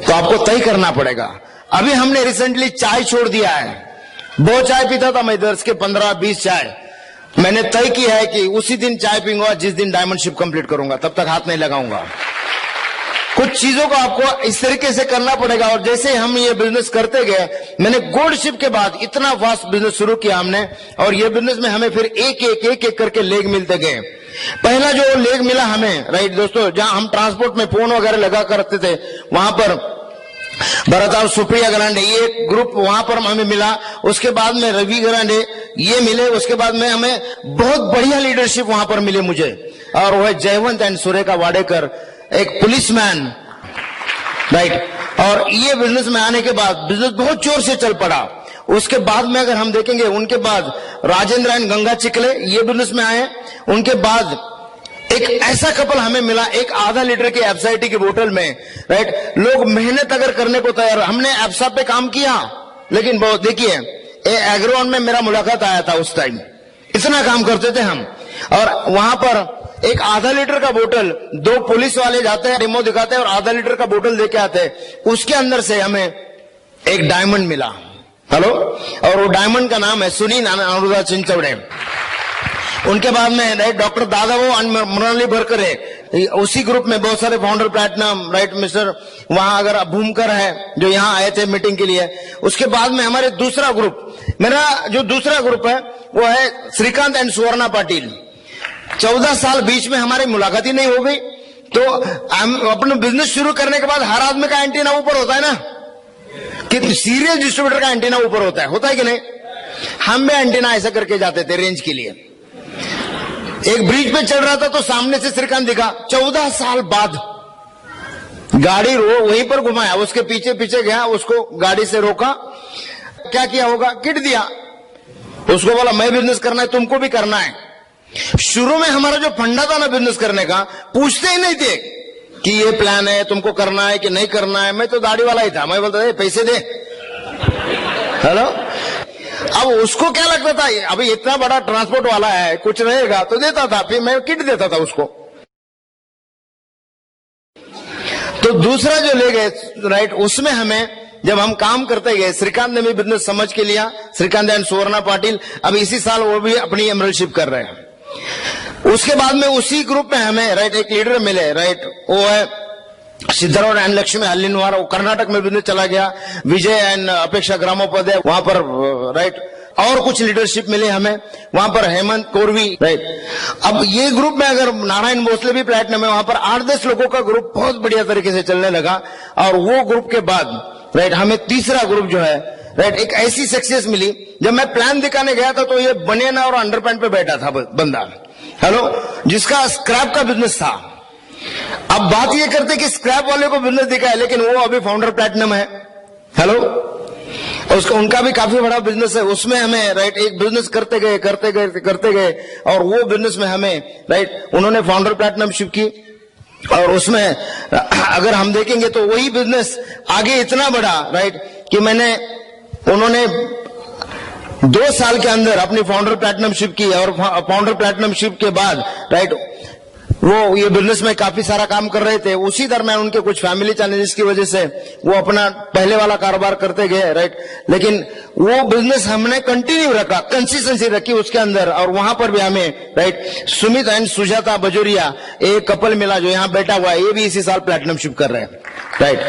तो आपको तय करना पड़ेगा। अभी हमने रिसेंटली चाय छोड़ दिया है। बहुत चाय पीता था मैं, 10 के 15-20 चाय। मैंने तय किया है कि उसी दिन चाय पीऊंगा जिस दिन डायमंडशिप कंप्लीट करूंगा, तब तक हाथ नहीं लगाऊंगा। कुछ चीजों को आपको इस तरीके से करना पड़ेगा। और जैसे हम ये बिजनेस करते गए, मैंने गोल्डशिप के बाद इतना फास्ट बिजनेस शुरू किया हमने, और ये बिजनेस में हमें फिर एक एक करके लेग मिलते गए। पहला जो लेग मिला हमें, राइट दोस्तों, जहां हम ट्रांसपोर्ट में फोन वगैरह लगा करते थे, वहां पर भरत और सुप्रिया गरांडे, ये ग्रुप वहां पर हमें मिला। उसके बाद में रवि गरांडे ये मिले। उसके बाद में हमें बहुत बढ़िया लीडरशिप वहां पर मिले मुझे, और वह जयवंत एंड सुरेखा वाडेकर, एक पुलिसमैन, राइट। और ये बिजनेस में आने के बाद बिजनेस बहुत जोर से चल पड़ा। उसके बाद में अगर हम देखेंगे, उनके बाद राजेंद्र एंड गंगा चिकले ये बिजनेस में आए। उनके बाद एक ऐसा कपल हमें मिला, एक आधा लीटर की एफसाइटी की बोतल में, राइट। लोग मेहनत अगर करने को तैयार। हमने एफसा पे काम किया, लेकिन बहुत देखिए, एग्रोन में मेरा मुलाकात आया था उस टाइम, इतना काम करते थे हम। और वहां पर एक आधा लीटर का बोतल, 2 पुलिस वाले जाते हैं, डेमो दिखाते हैं और आधा लीटर का बोतल लेके आते हैं। उसके अंदर से हमें एक डायमंड मिला। हेलो, और वो डायमंड का नाम है सुनील अनुराधा चिंचवड़े। उनके बाद में, राइट, डॉक्टर दादावो और मुरली भरकर है। उसी ग्रुप में बहुत सारे फाउंडर प्लैटिनम, राइट, मिस्टर वहां अगर भूमकर है जो यहाँ आए थे मीटिंग के लिए। उसके बाद में हमारे दूसरा ग्रुप, मेरा जो दूसरा ग्रुप है वो है श्रीकांत एंड सुवर्णा पाटिल। 14 साल बीच में हमारी मुलाकात ही नहीं हो गई। तो हम अपने बिजनेस शुरू करने के बाद हर आदमी का एंटीना ऊपर होता है ना, कि सीरियस डिस्ट्रीब्यूटर का एंटीना ऊपर होता है कि नहीं? हम भी एंटीना ऐसा करके जाते थे रेंज के लिए। एक ब्रिज पे चल रहा था तो सामने से श्रीकांत दिखा। 14 साल बाद गाड़ी वहीं पर घुमाया, उसके पीछे पीछे गया, उसको गाड़ी से रोका। क्या किया होगा? किट दिया उसको, बोला मैं बिजनेस करना है, तुमको भी करना है। शुरू में हमारा जो फंडा था ना बिजनेस करने का, पूछते ही नहीं थे कि ये प्लान है, तुमको करना है कि नहीं करना है। मैं तो दाढ़ी वाला ही था, मैं बोलता था पैसे दे। हेलो, अब उसको क्या लगता था, अभी इतना बड़ा ट्रांसपोर्ट वाला है, कुछ रहेगा तो देता था, फिर मैं किट देता था उसको। तो दूसरा जो ले गए, राइट, उसमें हमें जब हम काम करते गए, श्रीकांत ने भी बिजनेस समझ के लिया, श्रीकांत एंड सुवर्णा पाटिल। अब इसी साल वो भी अपनी एमरल्डशिप कर रहे हैं। उसके बाद में उसी ग्रुप में हमें, राइट, एक लीडर मिले, राइट, वो है सिद्धराव एंड लक्ष्मी हल्लिनवार, वो कर्नाटक में बिजनेस चला गया। विजय एंड अपेक्षा ग्रामोपाध्याय वहां पर, राइट, और कुछ लीडरशिप मिले हमें वहां पर, हेमंत कोरवी, राइट। अब ये ग्रुप में अगर नारायण भोसले भी प्लैटिनम है, वहां पर 8-10 लोगों का ग्रुप बहुत बढ़िया तरीके से चलने लगा। और वो ग्रुप के बाद, राइट, हमें तीसरा ग्रुप जो है, राइट, एक ऐसी सक्सेस मिली। जब मैं प्लान दिखाने गया था तो ये बनियान और अंडरपैंट पे बैठा था बंदा, हेलो, जिसका स्क्रैप का बिजनेस था। अब बात ये करते कि स्क्रैप वाले को बिजनेस दिखा है, लेकिन वो अभी फाउंडर प्लैटिनम है। हेलो, उसका उनका भी काफी बड़ा बिजनेस है। उसमें हमें, राइट, एक बिजनेस करते गए और वो बिजनेस में हमें, राइट, उन्होंने फाउंडर प्लैटिनमशिप की। और उसमें अगर हम देखेंगे तो वही बिजनेस आगे इतना बड़ा, राइट, कि उन्होंने 2 साल के अंदर अपनी फाउंडर प्लैटिनमशिप की। और फाउंडर प्लैटिनमशिप के बाद, राइट, वो ये बिजनेस में काफी सारा काम कर रहे थे। उसी दरमियान उनके कुछ फैमिली चैलेंजेस की वजह से वो अपना पहले वाला कारोबार करते गए, राइट। लेकिन वो बिजनेस हमने कंटिन्यू रखा, कंसिस्टेंसी रखी उसके अंदर, और वहां पर भी हमें, राइट, सुमित एंड सुजाता बजोरिया एक कपल मिला जो यहाँ बैठा हुआ है, ये भी इसी साल प्लैटिनमशिप कर रहे हैं, राइट।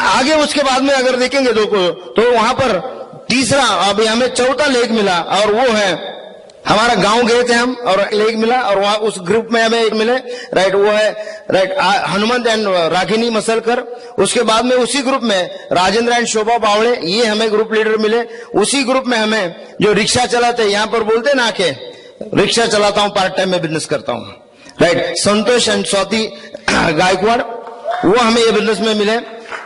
आगे उसके बाद में अगर देखेंगे तो वहां पर तीसरा, अभी हमें चौथा लेग मिला, और वो है हमारा गांव गए थे हम और लेग मिला, और वहां उस ग्रुप में हमें एक मिले, राइट, वो है, राइट, हनुमंत एंड रागिनी मसलकर। उसके बाद में उसी ग्रुप में राजेंद्र एंड शोभा बावड़े, ये हमें ग्रुप लीडर मिले। उसी ग्रुप में हमें जो रिक्शा चलाते, यहां पर बोलते ना के रिक्शा चलाता हूं, पार्ट टाइम में बिजनेस करता हूं, राइट, संतोष एंड स्वाति गायकवाड़, वो हमें ये बिजनेस में मिले,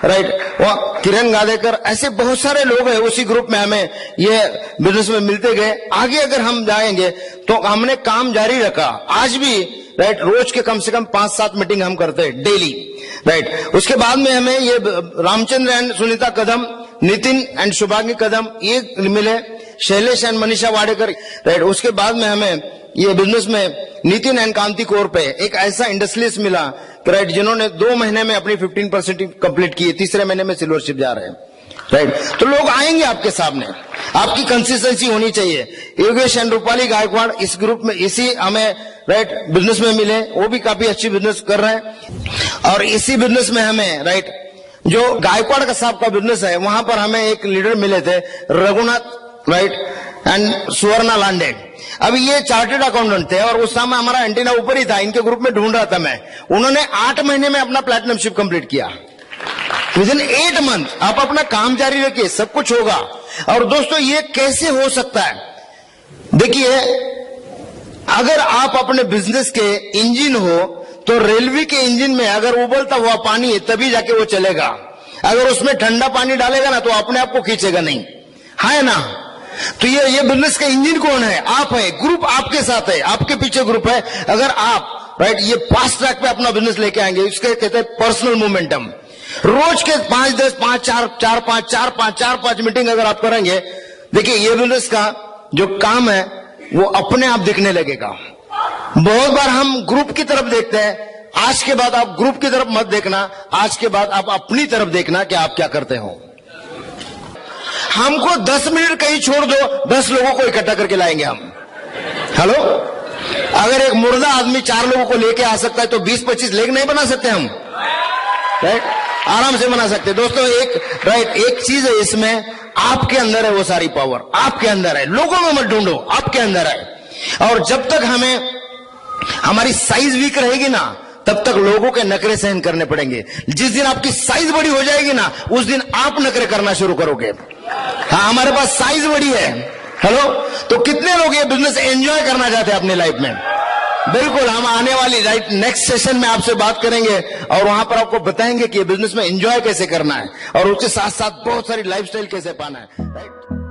राइट। वो किरण गादेकर, ऐसे बहुत सारे लोग हैं उसी ग्रुप में हमें ये बिजनेस में मिलते गए। आगे अगर हम जाएंगे तो हमने काम जारी रखा, आज भी, राइट, रोज के कम से कम 5-7 मीटिंग हम करते हैं डेली, राइट। उसके बाद में हमें ये रामचंद्र एंड सुनीता कदम, नितिन एंड शुभांगी कदम ये मिले, शैलेश एंड मनीषा वाडेकर, राइट। उसके बाद में हमें ये बिजनेस में नितिन एंड कांति कौर पे एक ऐसा इंडस्ट्रियलिस्ट मिला, राइट, जिन्होंने 2 महीने में अपनी 15% कंप्लीट की, तीसरे महीने में सिल्वरशिप जा रहे हैं, राइट। तो लोग आएंगे आपके सामने, आपकी कंसिस्टेंसी होनी चाहिए। योगेश एंड रूपाली गायकवाड़ इस ग्रुप में, इसी हमें, राइट, बिजनेस में मिले, वो भी काफी अच्छी बिजनेस कर रहे हैं। और इसी बिजनेस में हमें, राइट, जो गायकवाड़ का साहब का बिजनेस है, वहां पर हमें एक लीडर मिले थे, रघुनाथ, राइट, एंड सुवर्णा लांडे। अभी ये चार्टेड अकाउंटेंट थे और उस समय हमारा एंटीना ऊपर ही था, इनके ग्रुप में ढूंढ रहा था मैं। उन्होंने 8 महीने में अपना प्लैटिनमशिप कंप्लीट किया, विदिन 8 मंथ। आप अपना काम जारी रखिए, सब कुछ होगा। और दोस्तों ये कैसे हो सकता है? देखिए, अगर आप अपने बिजनेस के इंजन हो तो रेलवे के इंजन में अगर उबलता हुआ पानी है तभी जाके वो चलेगा। अगर उसमें ठंडा पानी डालेगा ना तो अपने आप को खींचेगा नहीं, है ना। तो ये बिजनेस का इंजन कौन है? आप है, ग्रुप आपके साथ है, आपके पीछे ग्रुप है। अगर आप, राइट, ये फास्ट ट्रैक पे अपना बिजनेस लेके आएंगे, इसके कहते हैं पर्सनल मोमेंटम। रोज के 5-10, 4-5 मीटिंग अगर आप करेंगे, देखिए ये बिजनेस का जो काम है वो अपने आप दिखने लगेगा। बहुत बार हम ग्रुप की तरफ देखते हैं, आज के बाद आप ग्रुप की तरफ मत देखना, आज के बाद आप अपनी तरफ देखना कि आप क्या करते हो। हमको 10 मिनट कहीं छोड़ दो, 10 लोगों को इकट्ठा करके लाएंगे हम। हेलो, अगर एक मुर्दा आदमी 4 लोगों को लेके आ सकता है तो 20-25 लेग नहीं बना सकते हम, राइट, आराम से बना सकते। दोस्तों एक चीज है इसमें, आपके अंदर है वो सारी पावर, आपके अंदर है, लोगों में मत ढूंढो, आपके अंदर है। और जब तक हमारी साइज वीक रहेगी ना, तब तक लोगों के नखरे सहन करने पड़ेंगे। जिस दिन आपकी साइज बड़ी हो जाएगी ना, उस दिन आप नखरे करना शुरू करोगे। हाँ, हमारे पास साइज बड़ी है। हेलो, तो कितने लोग ये बिजनेस एंजॉय करना चाहते हैं अपनी लाइफ में? बिल्कुल, हम आने वाली, राइट, नेक्स्ट सेशन में आपसे बात करेंगे और वहां पर आपको बताएंगे कि ये बिजनेस में एंजॉय कैसे करना है और उसके साथ साथ बहुत सारी लाइफस्टाइल कैसे पाना है, राइट।